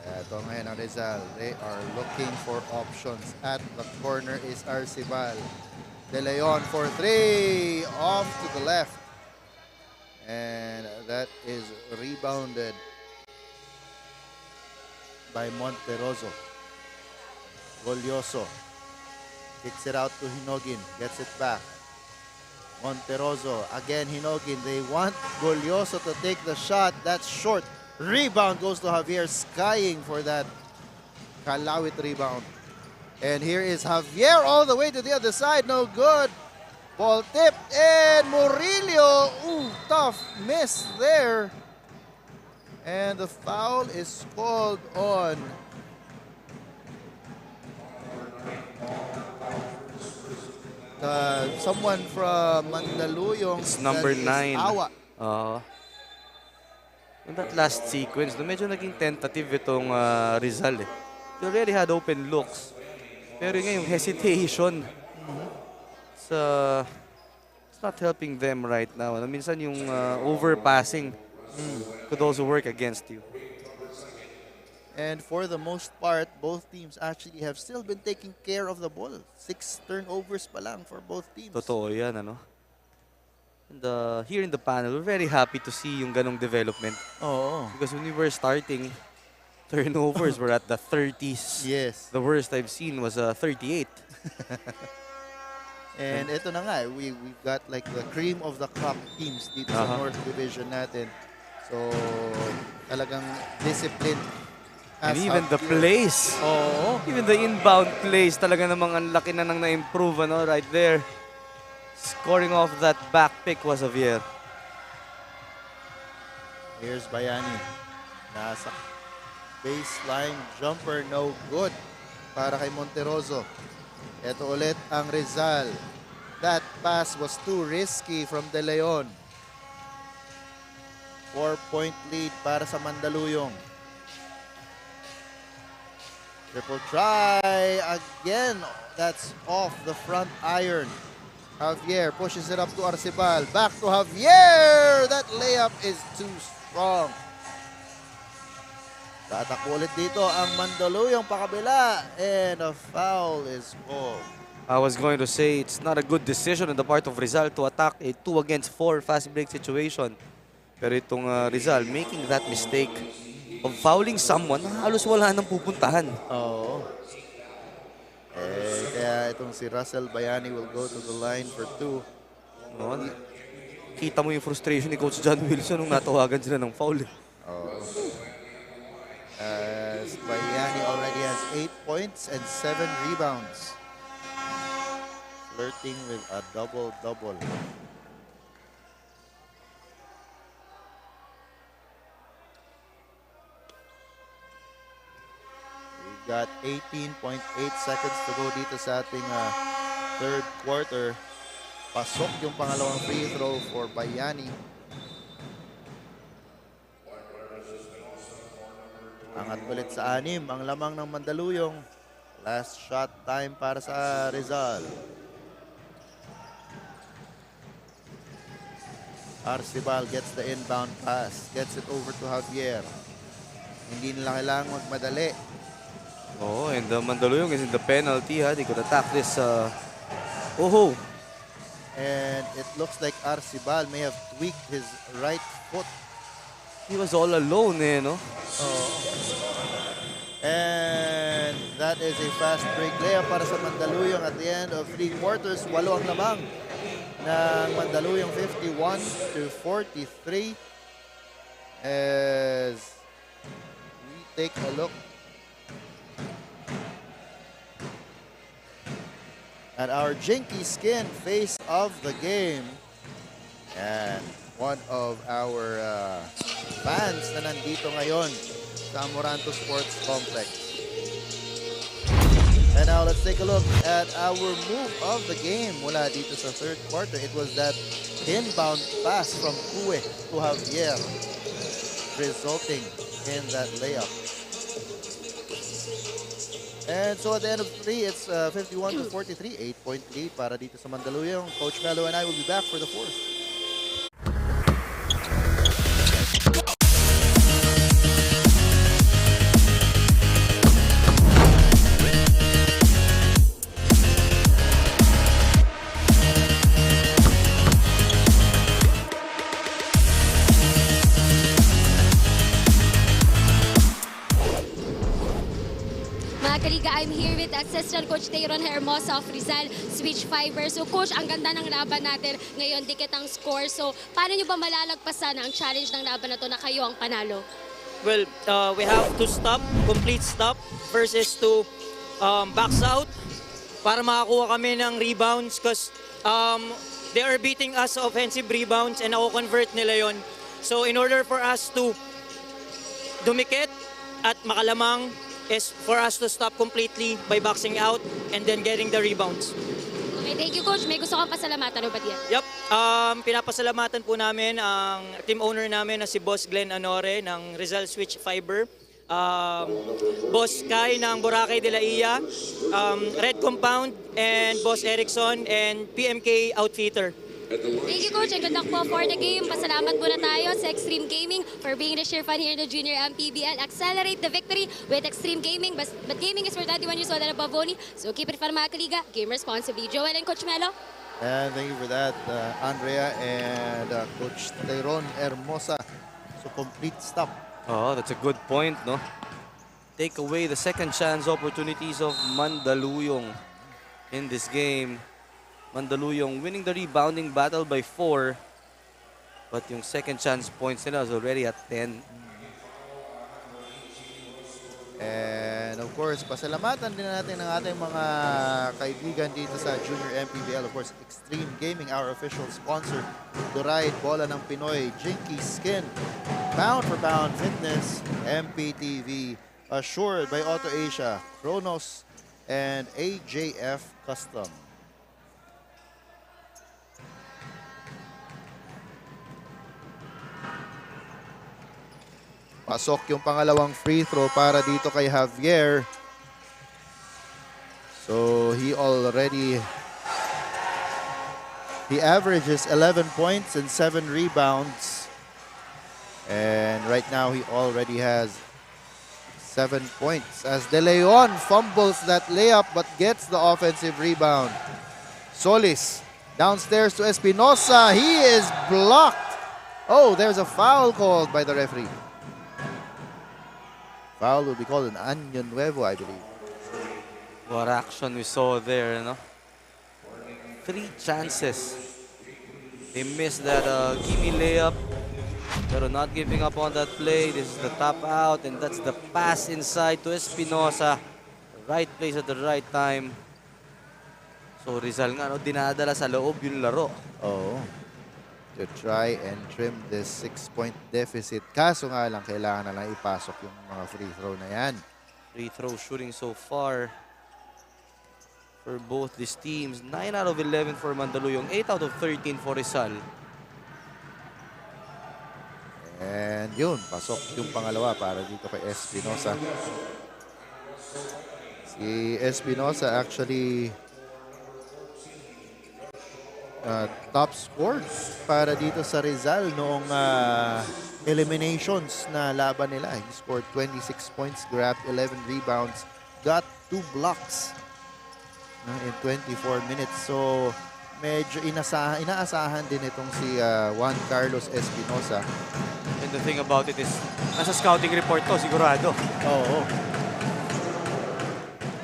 Ito ngayon ang Rizal. They are looking for options. At the corner is Arcibal. De Leon for three. Off to the left. And that is rebounded by Monterroso. Golyoso kicks it out to Hinogin. Gets it back. Monterroso. Again, Hinogin. They want Golyoso to take the shot. That's short. Rebound goes to Javier, skying for that Kalawit rebound. And here is Javier all the way to the other side. No good. Ball tipped and Murillo. Ooh, tough miss there. And the foul is called on someone from Mandaluyong. It's number 9. Awa. In that last sequence, medyo naging tentative itong Rizal. They already had open looks. Pero ngayon, hesitation. It's not helping them right now. Minsan yung overpassing could also work against you. And for the most part, both teams actually have still been taking care of the ball. 6 turnovers pa lang for both teams. Totoo yan, ano? And here in the panel, we're very happy to see yung ganong development. Oo. Because when we were starting, turnovers were at the 30s. Yes. The worst I've seen was 38. And ito na nga, we've got like the cream of the crop teams dito sa North Division natin. So, talagang discipline. And even the plays. Oo. Even the inbound plays, talaga namang ang laki na nang na-improve, right there. Scoring off that back pick was Javier. Here's Bayani. Nasa baseline jumper, no good para kay Monterroso. Ito ulit ang Rizal. That pass was too risky from De Leon. 4-point lead para sa Mandaluyong. Triple try again. That's off the front iron. Javier pushes it up to Arcibal. Back to Javier. That layup is too strong. Tatakbo ulit dito ang Mandaluyong pakabila. And a foul is called. I was going to say it's not a good decision on the part of Rizal to attack a 2 against 4 fast break situation. Pero itong Rizal making that mistake of fouling someone, halos wala nang pupuntahan. Oo. Kaya itong si Russell Bayani will go to the line for 2. No? Kita mo yung frustration ni Coach John Wilson nung natawagan sila ng foul. As Bayani already has 8 points and 7 rebounds. Flirting with a double-double. We've got 18.8 seconds to go dito sa ating third quarter. Pasok yung pangalawang free throw for Bayani. Angat ulit sa 6 ang lamang ng Mandaluyong. Last shot time para sa Rizal. Arcibal gets the inbound pass. Gets it over to Javier. Hindi nila kailangang magmadali. Oh, and the Mandaluyong is in the penalty. They could attack this. And it looks like Arcibal may have tweaked his right foot. He was all alone, no? Oh. And that is a fast break layup para sa Mandaluyong at the end of 3 quarters. 8 ang lamang ng Mandaluyong, 51-43. As we take a look at our Jinky Skin face of the game. And one of our fans na nandito ngayon sa Amoranto Sports Complex. And now let's take a look at our move of the game mula dito sa third quarter. It was that inbound pass from Kue to Javier, resulting in that layup. And so at the end of 3, it's 51-43, 8-point lead para dito sa Mandaluyong. Coach Melo and I will be back for the fourth. I'm here with Assistant Coach Tayron Hermosa of Rizal Switch Fiber. So Coach, ang ganda ng laban natin ngayon, dikit ang score. So paano nyo ba malalagpasan ang challenge ng laban na to na kayo ang panalo? Well, we have to stop, complete stop versus to backs out para makakuha kami ng rebounds because they are beating us sa offensive rebounds and ako-convert nila yon. So in order for us to dumikit at makalamang is for us to stop completely by boxing out and then getting the rebounds. Okay, thank you Coach. May gusto kang pasalamatan o ba diyan? Yep, pinapasalamatan po namin ang team owner namin na si Boss Glenn Anore ng Rizal Switch Fiber, Boss Kai ng Boracay de la Ia, Red Compound, and Boss Erickson and PMK Outfitter. Thank you Coach and good luck po for the game. Pasalamat muna tayo sa Extreme Gaming for being the share fan here in the Junior MPBL. Accelerate the victory with Extreme Gaming. But gaming is for 21 years old and above only. So keep it fun mga kaliga. Game responsibly. Joel and Coach Melo. And thank you for that, Andrea and Coach Tayron Hermosa. So complete stop. Oh, that's a good point, no? Take away the second chance opportunities of Mandaluyong in this game. Mandaluyong winning the rebounding battle by 4. But yung second chance points nila is already at 10. And of course, pasalamatan din natin ang ating mga kaibigan dito sa Junior MPBL. Of course, Extreme Gaming, our official sponsor. Duride, Bola ng Pinoy, Jinky Skin, Pound for Pound Fitness, MPTV, Assured by Auto Asia, Kronos, and AJF Custom. Pasok yung pangalawang free throw para dito kay Javier. So he averages 11 points and 7 rebounds. And right now he already has 7 points as De Leon fumbles that layup but gets the offensive rebound. Solis downstairs to Espinosa. He is blocked. Oh, there's a foul called by the referee. Foul will be called an Año Nuevo, I believe. What action we saw there, no? 3 chances. They missed that gimme layup, pero not giving up on that play. This is the top out, and that's the pass inside to Espinosa. right place at the right time. So Rizal nga, no, dinadala sa loob yung laro. Oo. To try and trim this 6-point deficit. Kaso nga lang, kailangan na lang ipasok yung mga free throw na yan. Free throw shooting so far for both these teams. 9 out of 11 for Mandaluyong, 8 out of 13 for Rizal. And yun, pasok yung pangalawa para dito kay Espinosa. Si Espinosa actually top scored para dito sa Rizal noong eliminations na laban nila. He scored 26 points, grabbed 11 rebounds, got 2 blocks in 24 minutes. So medyo inaasahan din itong si Juan Carlos Espinosa. And the thing about it is, nasa scouting report to, sigurado. Oo.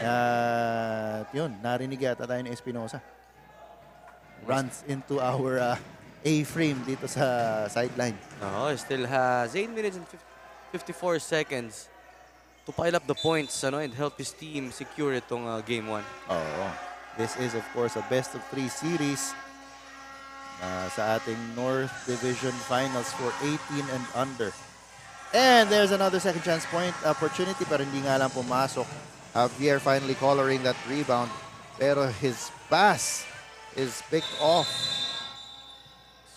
At yun, narinig yata tayo ni Espinosa. Runs into our A-frame dito sa sideline. No, he still has 8 minutes and 54 seconds to pile up the points and help his team secure itong game 1. Oo. This is of course a best of 3 series sa ating North Division Finals for 18 and under. And there's another second chance point opportunity pero hindi nga lang pumasok. Javier finally coloring that rebound pero his pass is picked off.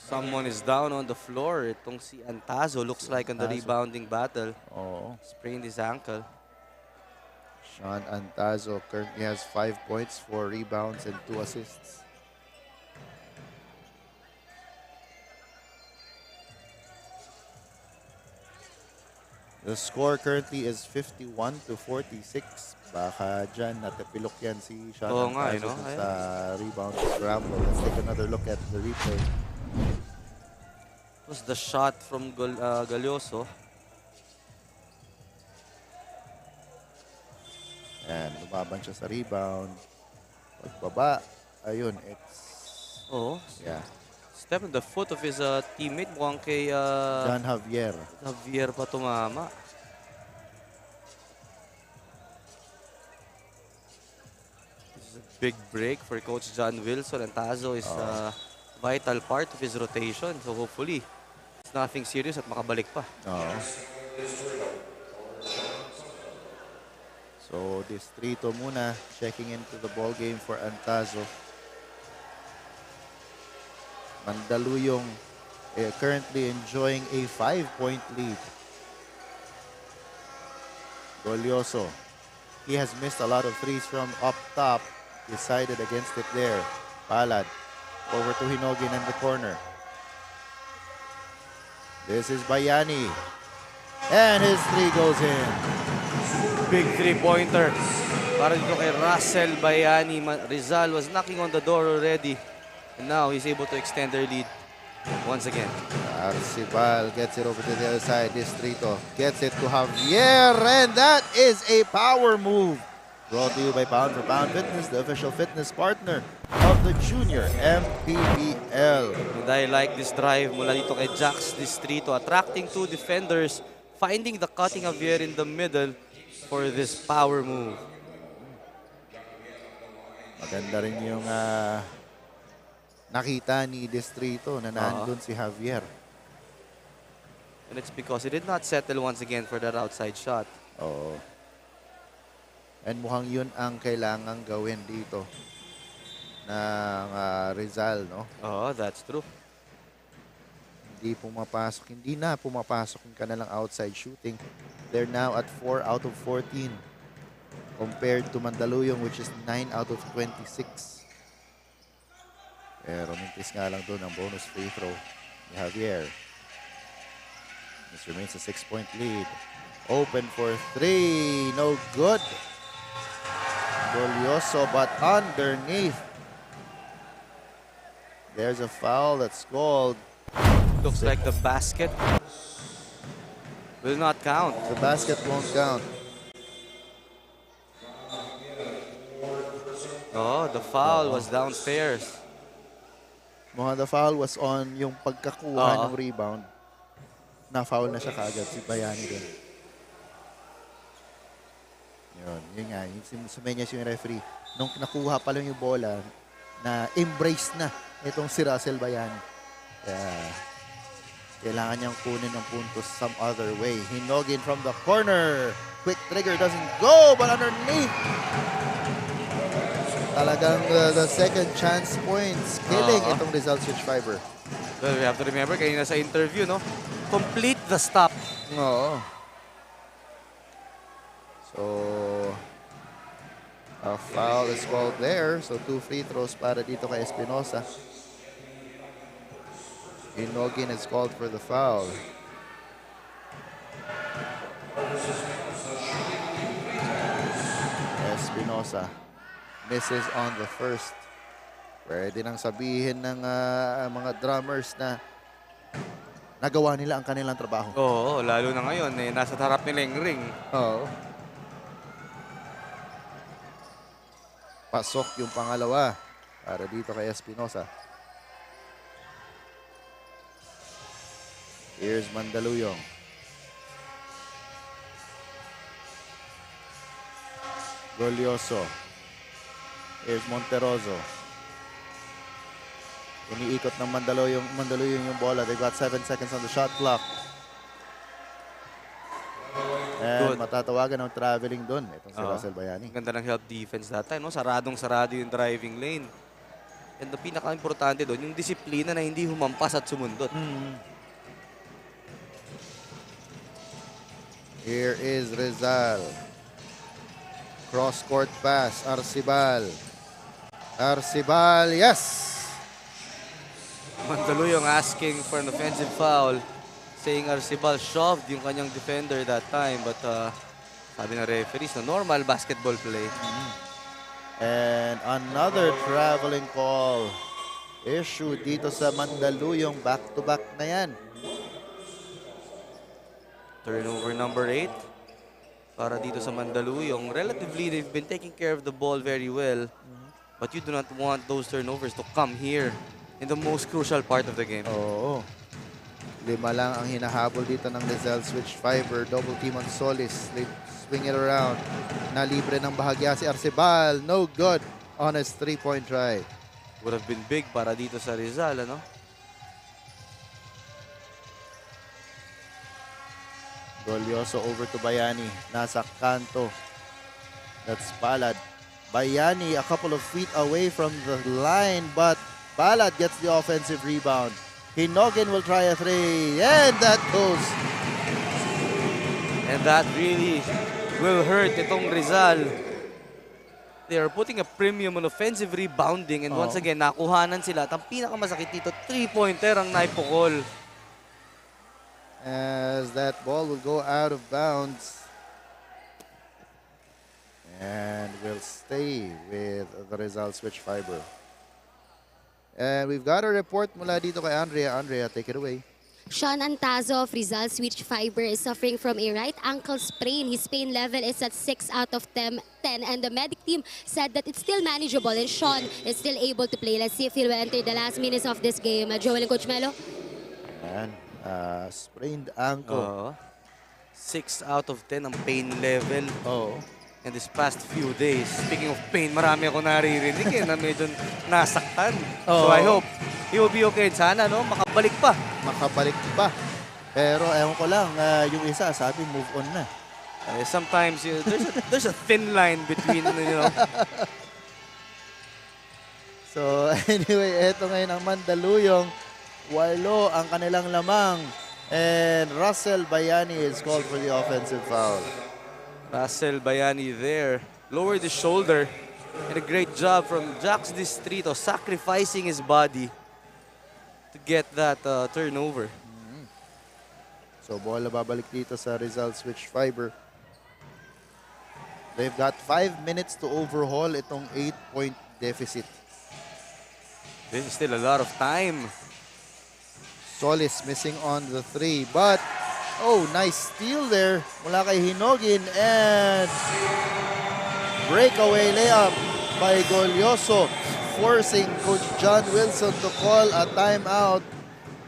Someone is down on the floor. Itong si Antazo looks like on the rebounding battle. Oo. Sprained his ankle. Sean Antazo currently has 5 points, 4 rebounds, and 2 assists. The score currently is 51-46. Baka dyan natapilok yan si Sean Antazo sa rebound scramble. Let's take another look at the replay. Was the shot from Galioso. And lumaban siya sa rebound. Pagbaba, ayun, it's... Oh, yeah. Step on the foot of his teammate. Mukhang kay John Javier. Javier pa tumama. This is a big break for Coach John Wilson. And Tazo is a vital part of his rotation. So hopefully, it's nothing serious at makabalik pa. So Distrito muna checking into the ball game for Antazo. Mandaluyong currently enjoying a 5-point lead. Golioso, he has missed a lot of threes from up top. Decided against it there. Palad over to Hinogin in the corner. This is Bayani. And his 3 goes in. Big 3-pointer para dito kay Russell Bayani. Rizal was knocking on the door already. And now he's able to extend their lead once again. Arcibal gets it over to the other side. Distrito gets it to Javier. And that is a power move. Brought to you by Pound for Pound Fitness, the official fitness partner of the Junior MPBL. And I like this drive mula dito kay Jax Distrito. Attracting 2 defenders. Finding the cutting Javier in the middle for this power move. Maganda rin yung nakita ni Distrito na nandun si Javier. And it's because he did not settle once again for that outside shot. Oo. And mukhang yun ang kailangan gawin dito ng Rizal, no? Oh, that's true. Hindi na pumapasok yung kanilang outside shooting. They're now at 4 out of 14 compared to Mandaluyong which is 9 out of 26. Pero mintis nga lang doon ang bonus free throw ni Javier. This remains a 6-point lead. Open for 3. No good. Golioso but underneath. There's a foul that's called. Looks like the basket will not count. The basket won't count. Oh, the foul was downstairs. Mukhang the foul was on yung pagkakuha ng rebound. Na-foul na siya kaagad si Bayani din. Yun nga, sumenyas yung referee. Nung nakuha pa lang yung bola, na embrace na itong si Russell Bayani. Kaya, kailangan niyang kunin ng puntos some other way. Hinogin from the corner. Quick trigger doesn't go, but underneath. Talagang the second chance points. Killing itong Rizal Switch Fiber. Well, we have to remember, kanina sa interview, no? Complete the stop. Oo. So, a foul is called there. So, 2 free throws para dito kay Espinosa. Hinogin is called for the foul. Espinosa misses on the first. Pwede nang sabihin ng mga drummers na nagawa nila ang kanilang trabaho. Oo, lalo na ngayon, nasa harap nila yung ring. Oo. Pasok yung pangalawa para dito kay Espinosa. Here's Mandaluyong. Golioso. Here's Monteroso. Iniikot ng Mandaluyong yung bola. They've got 7 seconds on the shot clock. And matatawagan ng traveling doon. Itong si Russell Bayani. Ganda ng help defense that time, no? Saradong-sarado yung driving lane. And the pinaka-importante doon, yung disiplina na hindi humampas at sumundot. Here is Rizal. Cross-court pass. Arcibal. Arcibal, yes! Mandaluyong asking for an offensive foul, saying Arcibal shoved yung kanyang defender that time, but sabi ng referee, so normal basketball play. And another traveling call issue dito sa Mandaluyong. Back-to-back na yan. Turnover number 8 para dito sa Mandaluyong. Relatively, they've been taking care of the ball very well, but you do not want those turnovers to come here in the most crucial part of the game. Oo. 5 lang ang hinahabol dito ng Rizal Switch Fiber. Double team on Solis. They swing it around. Nalibre ng bahagya si Arcibal. No good on his 3-point try. Would have been big para dito sa Rizal, ano? Golioso over to Bayani. Nasa kanto. That's Palad. Bayani a couple of feet away from the line, but Palad gets the offensive rebound. Hinogin will try a 3, and that goes. And that really will hurt itong Rizal. They are putting a premium on offensive rebounding, and once again, nakuhanan sila. At ang pinakamasakit dito, 3-pointer ang naipukol. As that ball will go out of bounds. And will stay with the Rizal Switch Fiber. And we've got a report mula dito kay Andrea. Andrea, take it away. Sean Antazo of Rizal Switch Fiber is suffering from a right ankle sprain. His pain level is at 6 out of 10, and the medic team said that it's still manageable and Sean is still able to play. Let's see if he'll enter the last minutes of this game. Joel and Coach Melo? And sprained ankle. 6 out of 10 ang pain level. Oh. And this past few days, speaking of pain, marami ako naririnig na medyo nasaktan. So I hope he will be okay. Sana, no? Makabalik pa. Makabalik pa. Pero ewan ko lang, yung isa sabi move on na. Sometimes there's a thin line between, you know. So anyway, eto ngayon ang Mandaluyong. 8 ang kanilang lamang. And Russell Bayani is called for the offensive foul. Russell Bayani there. Lowered the shoulder. And a great job from Jax Distrito sacrificing his body to get that turnover. So bola babalik dito sa Rizal Switch Fiber. They've got 5 minutes to overhaul itong 8-point deficit. This is still a lot of time. Solis missing on the 3, but nice steal there mula kay Hinogin, and breakaway layup by Golioso, forcing Coach John Wilson to call a timeout.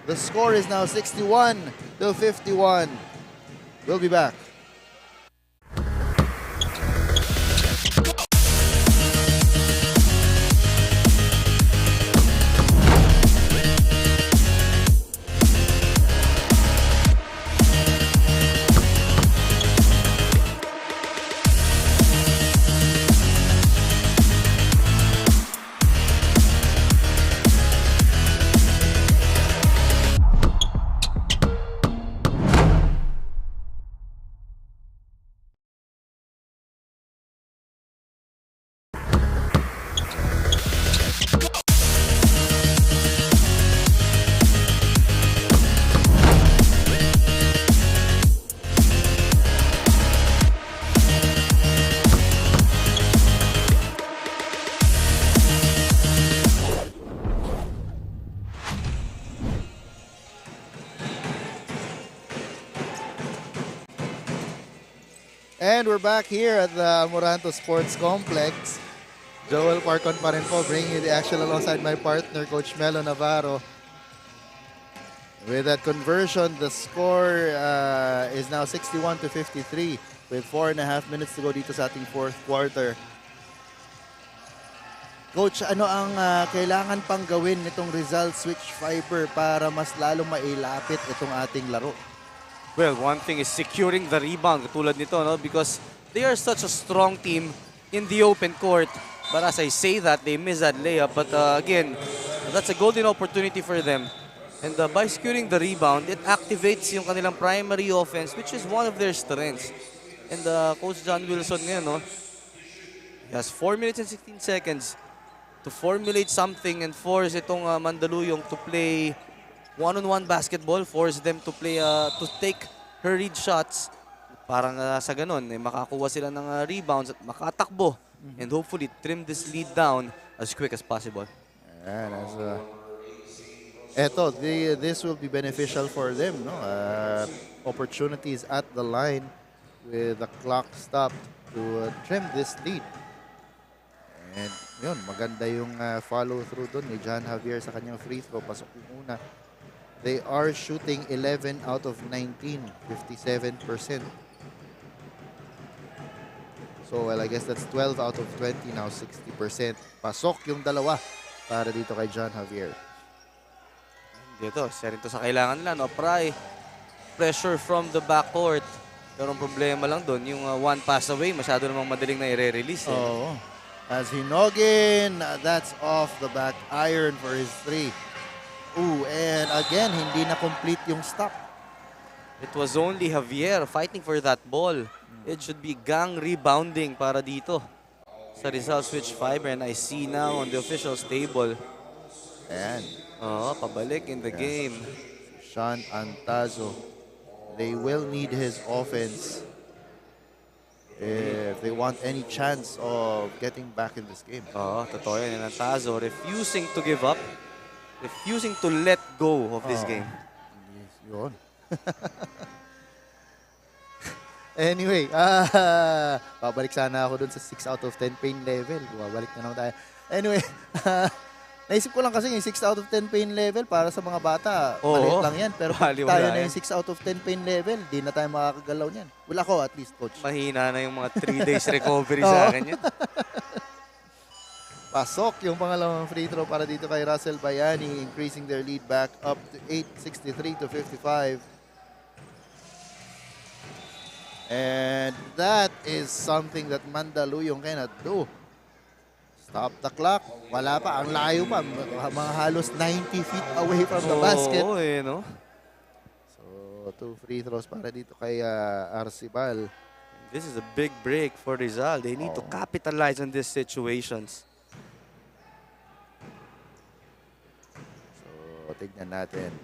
The score is now 61-51. We'll be back. And we're back here at the Amoranto Sports Complex. Joel Parcon pa rin po, bringing you the action alongside my partner, Coach Melo Navarro. With that conversion, the score is now 61-53 with 4.5 minutes to go dito sa ating fourth quarter. Coach, ano ang kailangan pang gawin nitong Rizal Switch Fiber para mas lalong mailapit itong ating laro? Well, one thing is securing the rebound katulad nito, no? Because they are such a strong team in the open court. But as I say that, they miss that layup. But again, that's a golden opportunity for them. And by securing the rebound, it activates yung kanilang primary offense, which is one of their strengths. And Coach John Wilson ngayon, no? He has 4 minutes and 16 seconds to formulate something and force itong Mandaluyong to play one-on-one basketball, force them to play, to take her read shots. Parang sa ganun, makakuha sila ng rebounds at makatakbo and hopefully trim this lead down as quick as possible. And this will be beneficial for them, no? Opportunities at the line with the clock stopped to trim this lead. And yun, maganda yung follow-through doon ni John Javier sa kanyang free throw. Pasok yung una. They are shooting 11 out of 19, 57%. So, well, I guess that's 12 out of 20, now 60%. Pasok yung dalawa para dito kay John Javier. Dito, isa rin to sa kailangan nila, no? Pressure from the backcourt. Pero ang problema lang doon, yung one pass away, masyado namang madaling na i-release. Oo. As Hinogin, that's off the back iron for his three. Ooh, and again, hindi na complete yung stop. It was only Javier fighting for that ball. It should be gang rebounding para dito sa Rizal Switch Fiber. And I see now on the officials table. And pabalik in the game. Sean Antazo. They will need his offense if they want any chance of getting back in this game. Totoo yan. And Antazo refusing to give up. Refusing to let go of this game. Yes, yun. Anyway, babalik sana ako dun sa 6 out of 10 pain level. Babalik na naman tayo. Anyway, naisip ko lang kasi yung 6 out of 10 pain level para sa mga bata, maliit lang yan. Pero tayo na yung 6 out of 10 pain level, di na tayo makakagalaw niyan. Wala ko at least, Coach. Mahina na yung mga 3 days recovery sa akin yun. Pasok yung pangalawang free throw para dito kay Russell Bayani, increasing their lead back up to 63-55. And that is something that Mandaluyong cannot do. Stop the clock. Wala pa. Ang layo pa. Mga halos 90 feet away from the basket. No? So, 2 free throws para dito kay Arcibal. This is a big break for Rizal. They need to capitalize on these situations. So, tignan natin.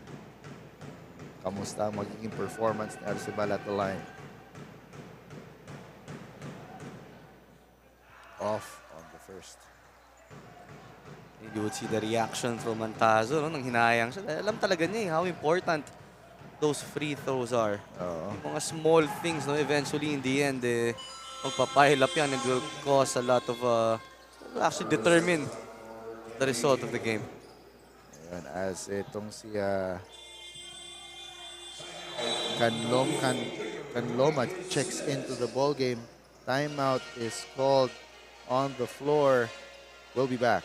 Kamusta ang magiging performance ni Arcibal at the line. Off on the first. You would see the reaction from Antazo, no? Nang hinayang siya. Alam talaga niya how important those free throws are. Mga small things, no? Eventually, in the end, magpapile up yan and will cause a lot of, actually determine the result of the game. Ayan, as itong si Canloma checks into the ball game. Timeout is called on the floor. We'll be back.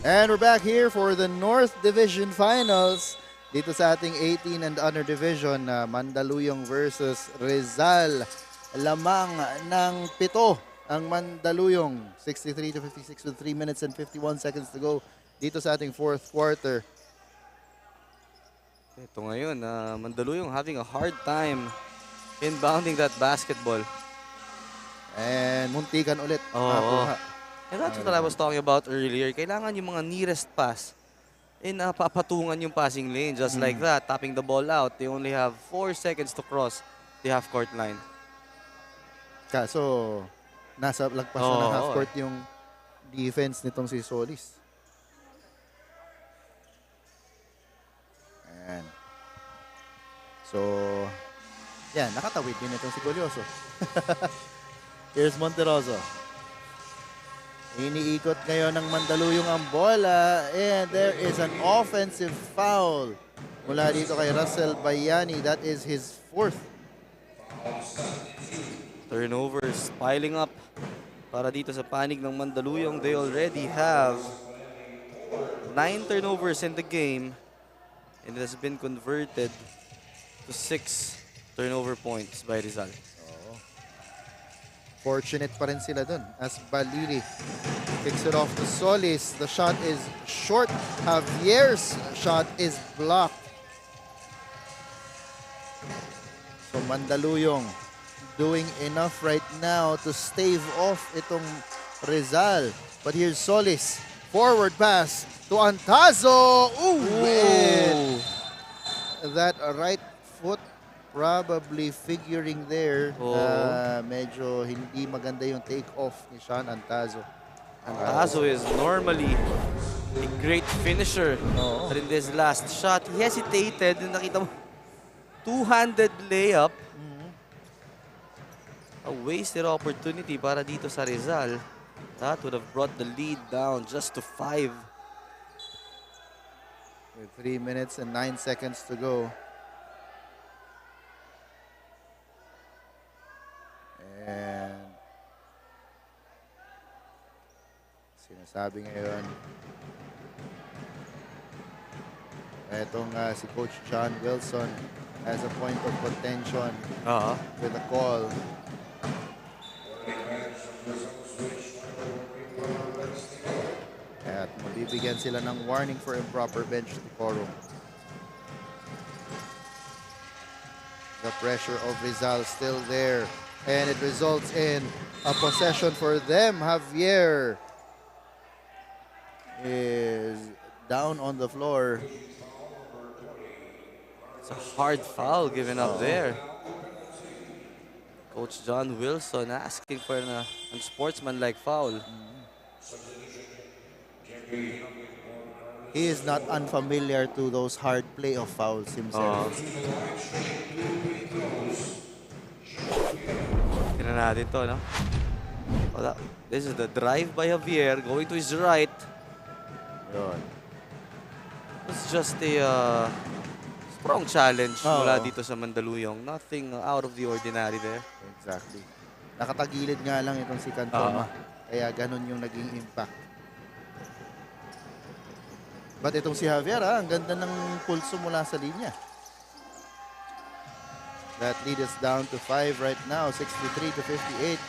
And we're back here for the North Division Finals. Dito sa ating 18 and under division, Mandaluyong versus Rizal. Lamang ng 7 ang Mandaluyong. 63-56 with 3 minutes and 51 seconds to go dito sa ating fourth quarter. Ito ngayon, Mandaluyong having a hard time inbounding that basketball. And muntikan ulit. Oh. And that's what I was talking about earlier. Kailangan yung mga nearest pass papatungan yung passing lane just like that, tapping the ball out. They only have 4 seconds to cross the half-court line. Kaso, nasa lagpas na ng half-court yung defense nitong si Solis. Ayan. So, yan, nakatawid din itong si Golyoso. Here's Monteroso. Iniikot ngayon ng Mandaluyong ang bola, and there is an offensive foul mula dito kay Russell Bayani. That is his 4th. Turnovers piling up para dito sa panig ng Mandaluyong. They already have 9 turnovers in the game, and it has been converted to 6 turnover points by Rizal. Fortunate pa rin sila dun as Balili kicks it off to Solis. The shot is short. Javier's shot is blocked. So Mandaluyong doing enough right now to stave off itong Rizal. But here's Solis. Forward pass to Antazo. Ooh! And that right foot probably figuring there. Medyo hindi maganda yung take-off ni Sean Antazo. Antazo is normally a great finisher. But in this last shot, he hesitated. Nakita mo, two-handed layup. A wasted opportunity para dito sa Rizal. That would have brought the lead down just to 5. With 3 minutes and 9 seconds to go. And sinasabi ngayon etong si Coach John Wilson has a point of contention with a call. At mabibigyan sila ng warning for improper bench decorum. The pressure of Rizal still there. And it results in a possession for them. Javier is down on the floor. It's a hard foul given up there. Coach John Wilson asking for an unsportsmanlike foul. He is not unfamiliar to those hard playoff fouls himself. Tignan natin to, no? This is the drive by Javier going to his right. It's just a strong challenge mula dito sa Mandaluyong. Nothing out of the ordinary there. Exactly. Nakatagilid nga lang itong si Cantoma. Kaya ganun yung naging impact. But itong si Javier, ang ganda ng pulso mula sa linya. That lead is down to 5 right now, 63-58.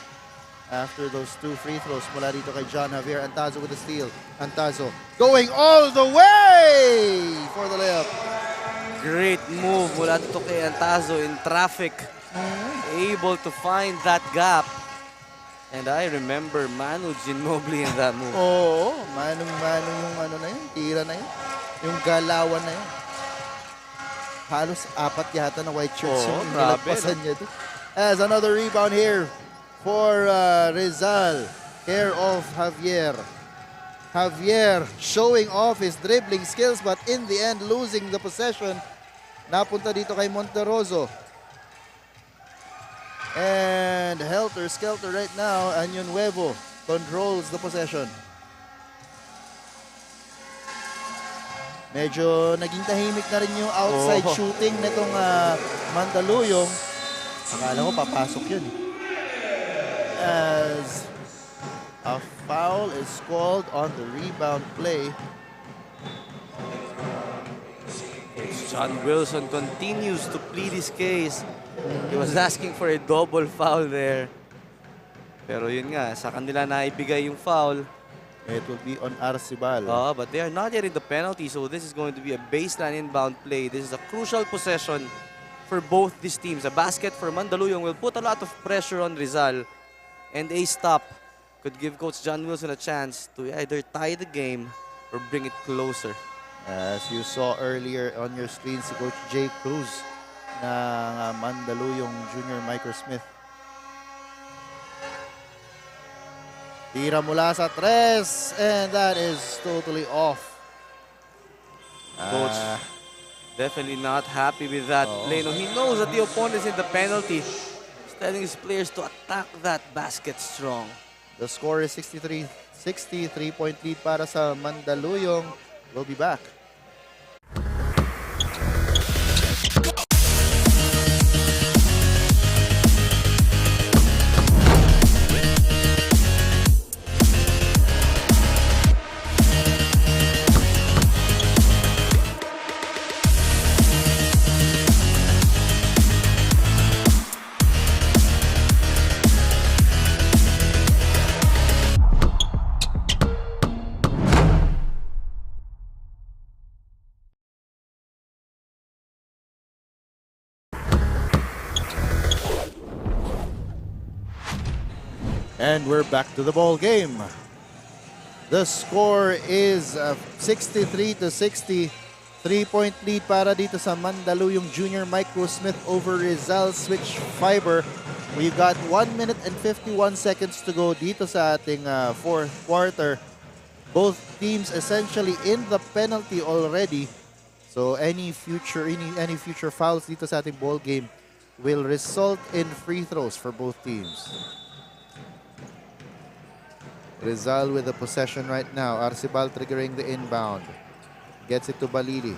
After those 2 free throws mula dito kay John Javier. Antazo with the steal. Antazo going all the way for the layup. Great move mula dito kay Antazo in traffic. Able to find that gap. And I remember Manu Ginobili in that move. Manong-manong yung ano na yun, tira na yun. Yung galawan na yun. Halos 4 yata na white shirts yung nilagpasan niya doon. As another rebound here for Rizal. Care of Javier. Javier showing off his dribbling skills but in the end losing the possession. Napunta dito kay Monteroso. And helter-skelter right now, Año Nuevo controls the possession. Medyo naging tahimik na rin yung outside shooting nitong Mandaluyong. Akala ko papasok yun. As A foul is called on the rebound play. John Wilson continues to plead his case. He was asking for a double foul there. Pero yun nga, sa kanila na ibigay yung foul. It will be on Arcibal. But they are not yet in the penalty, so this is going to be a baseline inbound play. This is a crucial possession for both these teams. A basket for Mandaluyong will put a lot of pressure on Rizal, and a stop could give Coach John Wilson a chance to either tie the game or bring it closer. As you saw earlier on your screen, si Coach Jay Cruz ng Mandaluyong Junior Microsmith. Tira mula sa tres, and that is totally off. Coach definitely not happy with that play. No, he knows that the opponent is in the penalty. He's telling his players to attack that basket strong. The score is 63-point lead para sa Mandaluyong. We'll be back. And we're back to the ball game. The score is 63-60. 3-point lead para dito sa Mandaluyong Junior Microsmith over Rizal Switch Fiber. We've got 1 minute and 51 seconds to go dito sa ating fourth quarter. Both teams essentially in the penalty already. So any future fouls dito sa ating ball game will result in free throws for both teams. Rizal with the possession right now. Arcibal triggering the inbound. Gets it to Balili.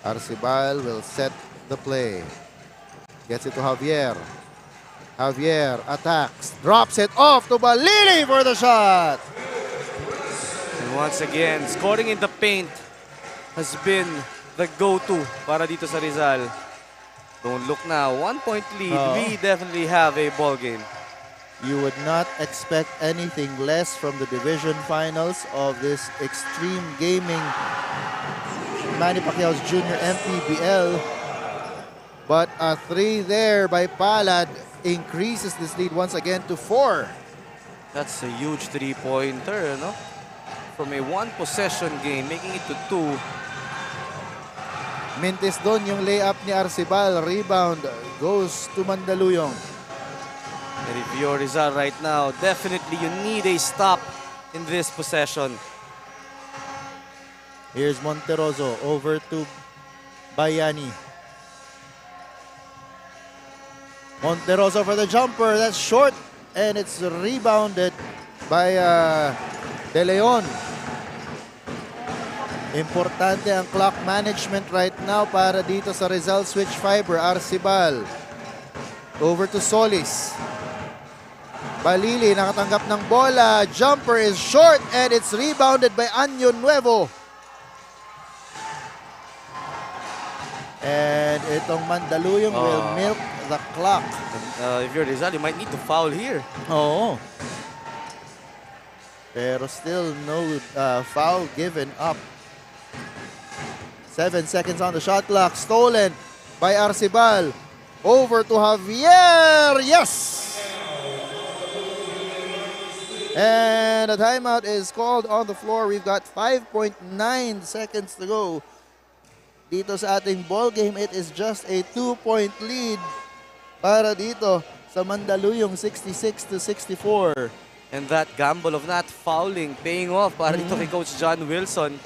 Arcibal will set the play. Gets it to Javier. Javier attacks. Drops it off to Balili for the shot. And once again, scoring in the paint has been the go-to para dito sa Rizal. Don't look now. 1-point lead. We definitely have a ball game. You would not expect anything less from the division finals of this extreme gaming Manny Pacquiao's Junior MPBL. But a 3 there by Palad increases this lead once again to 4. That's a huge three-pointer, no? From a one-possession game, making it to 2. Mintis doon yung layup ni Arcibal. Rebound goes to Mandaluyong. And if you're Rizal right now, definitely you need a stop in this possession. Here's Monteroso over to Bayani. Monteroso for the jumper. That's short, and it's rebounded by De Leon. Importante ang clock management right now para dito sa Rizal Switch Fiber. Arcibal over to Solis. Balili nakatanggap ng bola. Jumper is short and it's rebounded by Anyo Nuevo. And itong Mandaluyong will milk the clock. If you're Rizal, you might need to foul here. Oo. Pero still no foul given up. 7 seconds on the shot clock. Stolen by Arcibal. Over to Javier. Yes! And a timeout is called on the floor. We've got 5.9 seconds to go. Dito sa ating ball game, it is just a 2-point lead para dito sa Mandaluyong 66-64. And that gamble of not fouling, paying off para dito kay Coach John Wilson.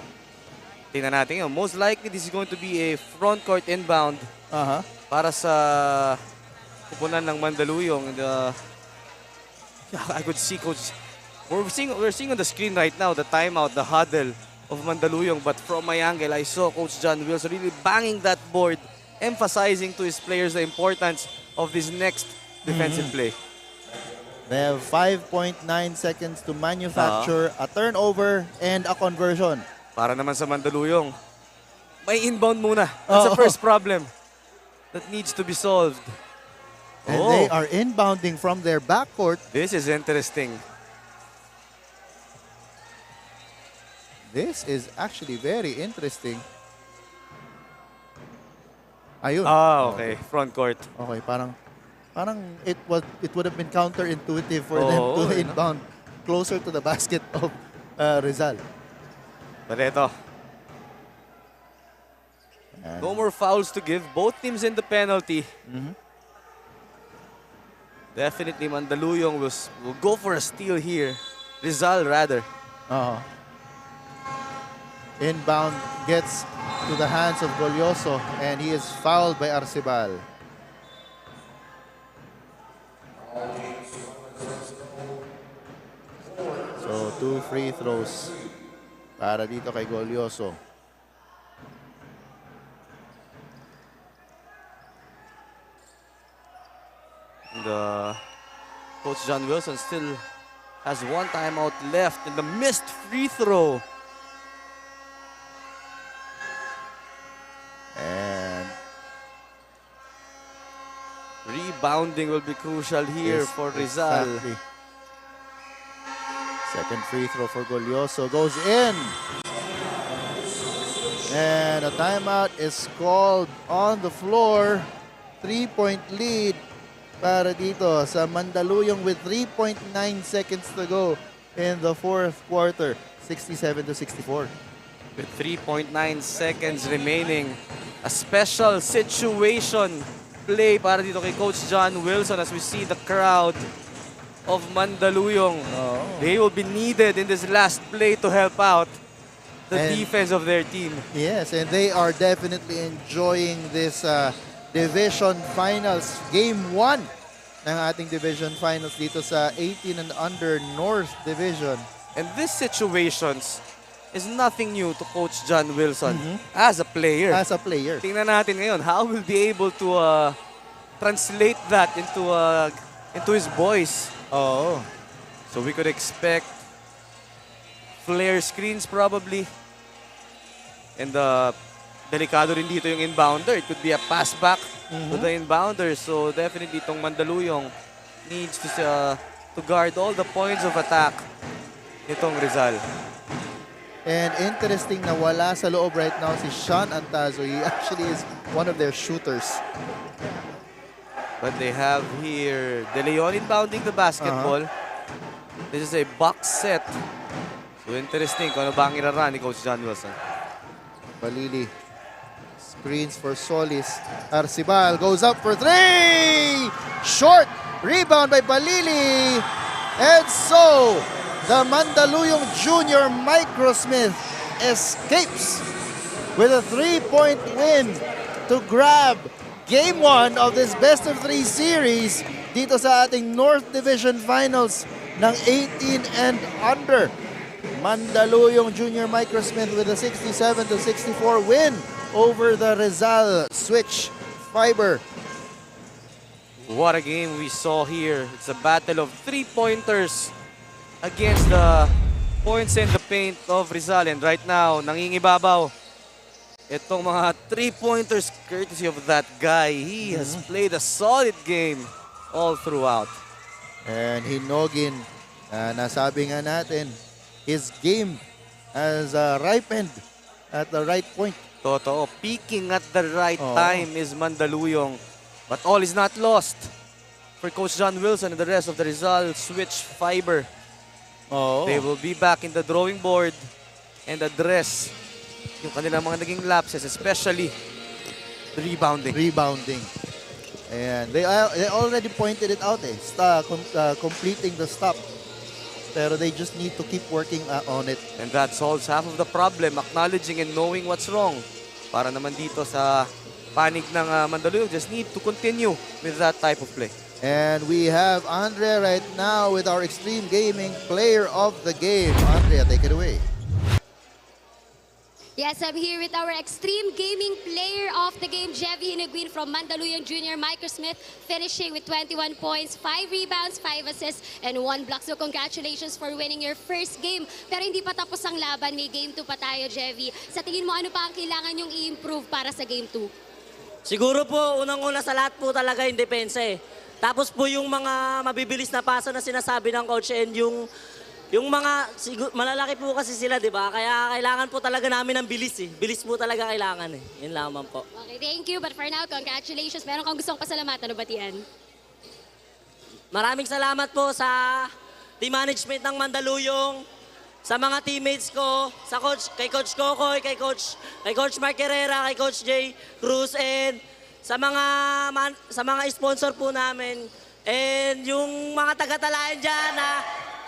Tingnan natin yun. Most likely, this is going to be a front court inbound para sa kupunan ng Mandaluyong. And I could see Coach... We're seeing on the screen right now the timeout, the huddle of Mandaluyong. But from my angle, I saw Coach John Wilson really banging that board, emphasizing to his players the importance of this next defensive play. They have 5.9 seconds to manufacture a turnover and a conversion. Para naman sa Mandaluyong, may inbound muna. That's the first problem that needs to be solved. And they are inbounding from their backcourt. This is interesting. This is actually very interesting. Ayun. Okay. Front court. Okay, parang it would have been counterintuitive for them to inbound closer to the basket of Rizal. But eto. No more fouls to give. Both teams in the penalty. Definitely Mandaluyong will go for a steal here. Rizal rather. Inbound gets to the hands of Golyoso and he is fouled by Arcibal. So 2 free throws para dito kay Golyoso. And Coach John Wilson still has one timeout left in the missed free throw. And rebounding will be crucial here for Rizal. Exactly. Second free throw for Golyoso goes in. And a timeout is called on the floor. 3-point lead para dito sa Mandaluyong with 3.9 seconds to go in the fourth quarter. 67-64. With 3.9 seconds remaining, a special situation play para dito kay Coach John Wilson as we see the crowd of Mandaluyong. They will be needed in this last play to help out the defense of their team. Yes, and they are definitely enjoying this Division Finals. Game 1 ng ating Division Finals dito sa 18 and under North Division. And these situations is nothing new to Coach John Wilson as a player. As a player. Tingnan natin ngayon how will be able to translate that into his voice. So we could expect flare screens probably. And delikado rin dito yung inbounder. It could be a pass back to the inbounder. So definitely itong Mandaluyong needs to guard all the points of attack nitong Rizal. And interesting na wala sa loob right now si Sean Antazo. He actually is one of their shooters. But they have here De Leon inbounding the basketball. This is a box set. So interesting kung ano ba ang irarun ni Coach John Wilson. Balili screens for Solis. Arcibal goes up for 3! Short! Rebound by Balili. And so, the Mandaluyong Junior Microsmith escapes with a 3-point win to grab Game 1 of this best-of-3 series dito sa ating North Division Finals ng 18 and under. Mandaluyong Junior Microsmith with a 67-64 win over the Rizal Switch Fiber. What a game we saw here. It's a battle of three-pointers against the points in the paint of Rizal. And right now, nangingibabaw itong mga three-pointers courtesy of that guy. He has played a solid game all throughout. And Hinogin, nasabi nga natin, his game has ripened at the right point. Totoo. Peaking at the right time is Mandaluyong. But all is not lost for Coach John Wilson and the rest of the Rizal Switch Fiber. They will be back in the drawing board and address yung kanilang mga naging lapses, especially the rebounding. And they already pointed it out completing the stop. Pero they just need to keep working on it. And that solves half of the problem, acknowledging and knowing what's wrong. Para naman dito sa panig ng Mandaluyong, just need to continue with that type of play. And we have Andrea right now with our Extreme Gaming Player of the Game. Andrea, take it away. Yes, I'm here with our extreme gaming player of the game, Jevy Hiniguin from Mandaluyong Junior, Michael Smith, finishing with 21 points, 5 rebounds, 5 assists, and 1 block. So congratulations for winning your first game. Pero hindi pa tapos ang laban, may game 2 pa tayo, Jevy. Sa tingin mo, ano pa ang kailangan yung i-improve para sa game 2? Siguro po, unang-una sa lahat po talaga yung depensa eh. Tapos po yung mga mabibilis na pasa na sinasabi ng coach and yung mga, malalaki po kasi sila, di ba? Kaya kailangan po talaga namin ng bilis eh. Bilis po talaga kailangan eh. Yun lamang po. Okay, thank you. But for now, congratulations. Meron kang gustong pasalamatan o batian? Maraming salamat po sa team management ng Mandaluyong, sa mga teammates ko, sa coach, kay Coach Kokoy, kay Coach Mark Herrera, kay Coach Jay Cruz, and sa mga sponsor po namin. And yung mga taga-Talayan dyan na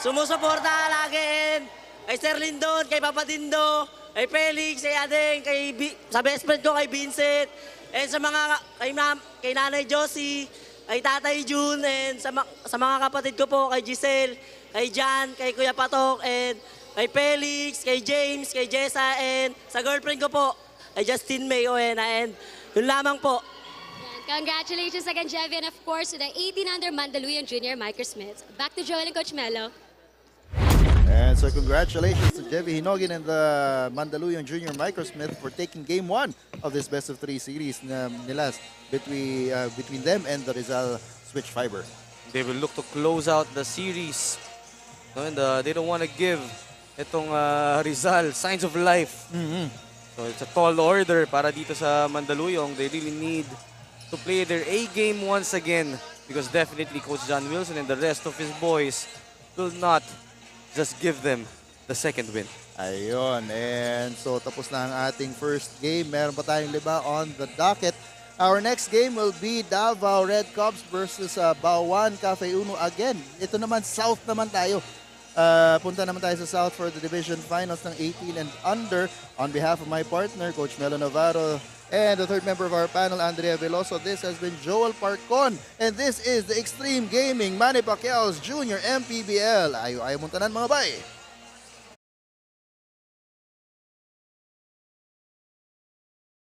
sumusuporta lagi, and kay Sir Lindon, kay Papa Dindo, kay Felix, kay Adeng, sa best friend ko, kay Vincent, and sa mga, kay Nanay Josie, kay Tatay June, and sa mga kapatid ko po, kay Giselle, kay Jan, kay Kuya Patok, and kay Felix, kay James, kay Jessa, and sa girlfriend ko po, kay Justin May Oena, and yun lamang po. Congratulations again, Jevy, and of course, to the 18 under Mandaluyong Junior, Michael Smith. Back to Joel and Coach Melo. And so congratulations to Jevy Hinogin and the Mandaluyong Junior Michael Smith for taking game 1 of this best of 3 series nila between them and the Rizal Switch Fiber. They will look to close out the series. No, and they don't want to give itong Rizal signs of life. So it's a tall order para dito sa Mandaluyong. They really need to play their A game once again because definitely Coach John Wilson and the rest of his boys will not just give them the second win. Ayun, and so tapos na ang ating first game. Meron pa tayong 5 on the docket. Our next game will be Davao Red Cubs versus Bawan Cafe Uno again. Ito naman, South naman tayo. Punta naman tayo sa South for the division finals ng 18 and under. On behalf of my partner, Coach Melo Navarro, and the third member of our panel, Andrea Veloso, this has been Joel Parcon, and this is the Extreme Gaming Manny Pacquiao's Junior MPBL. Ayaw-ayaw mong tanan mga bay.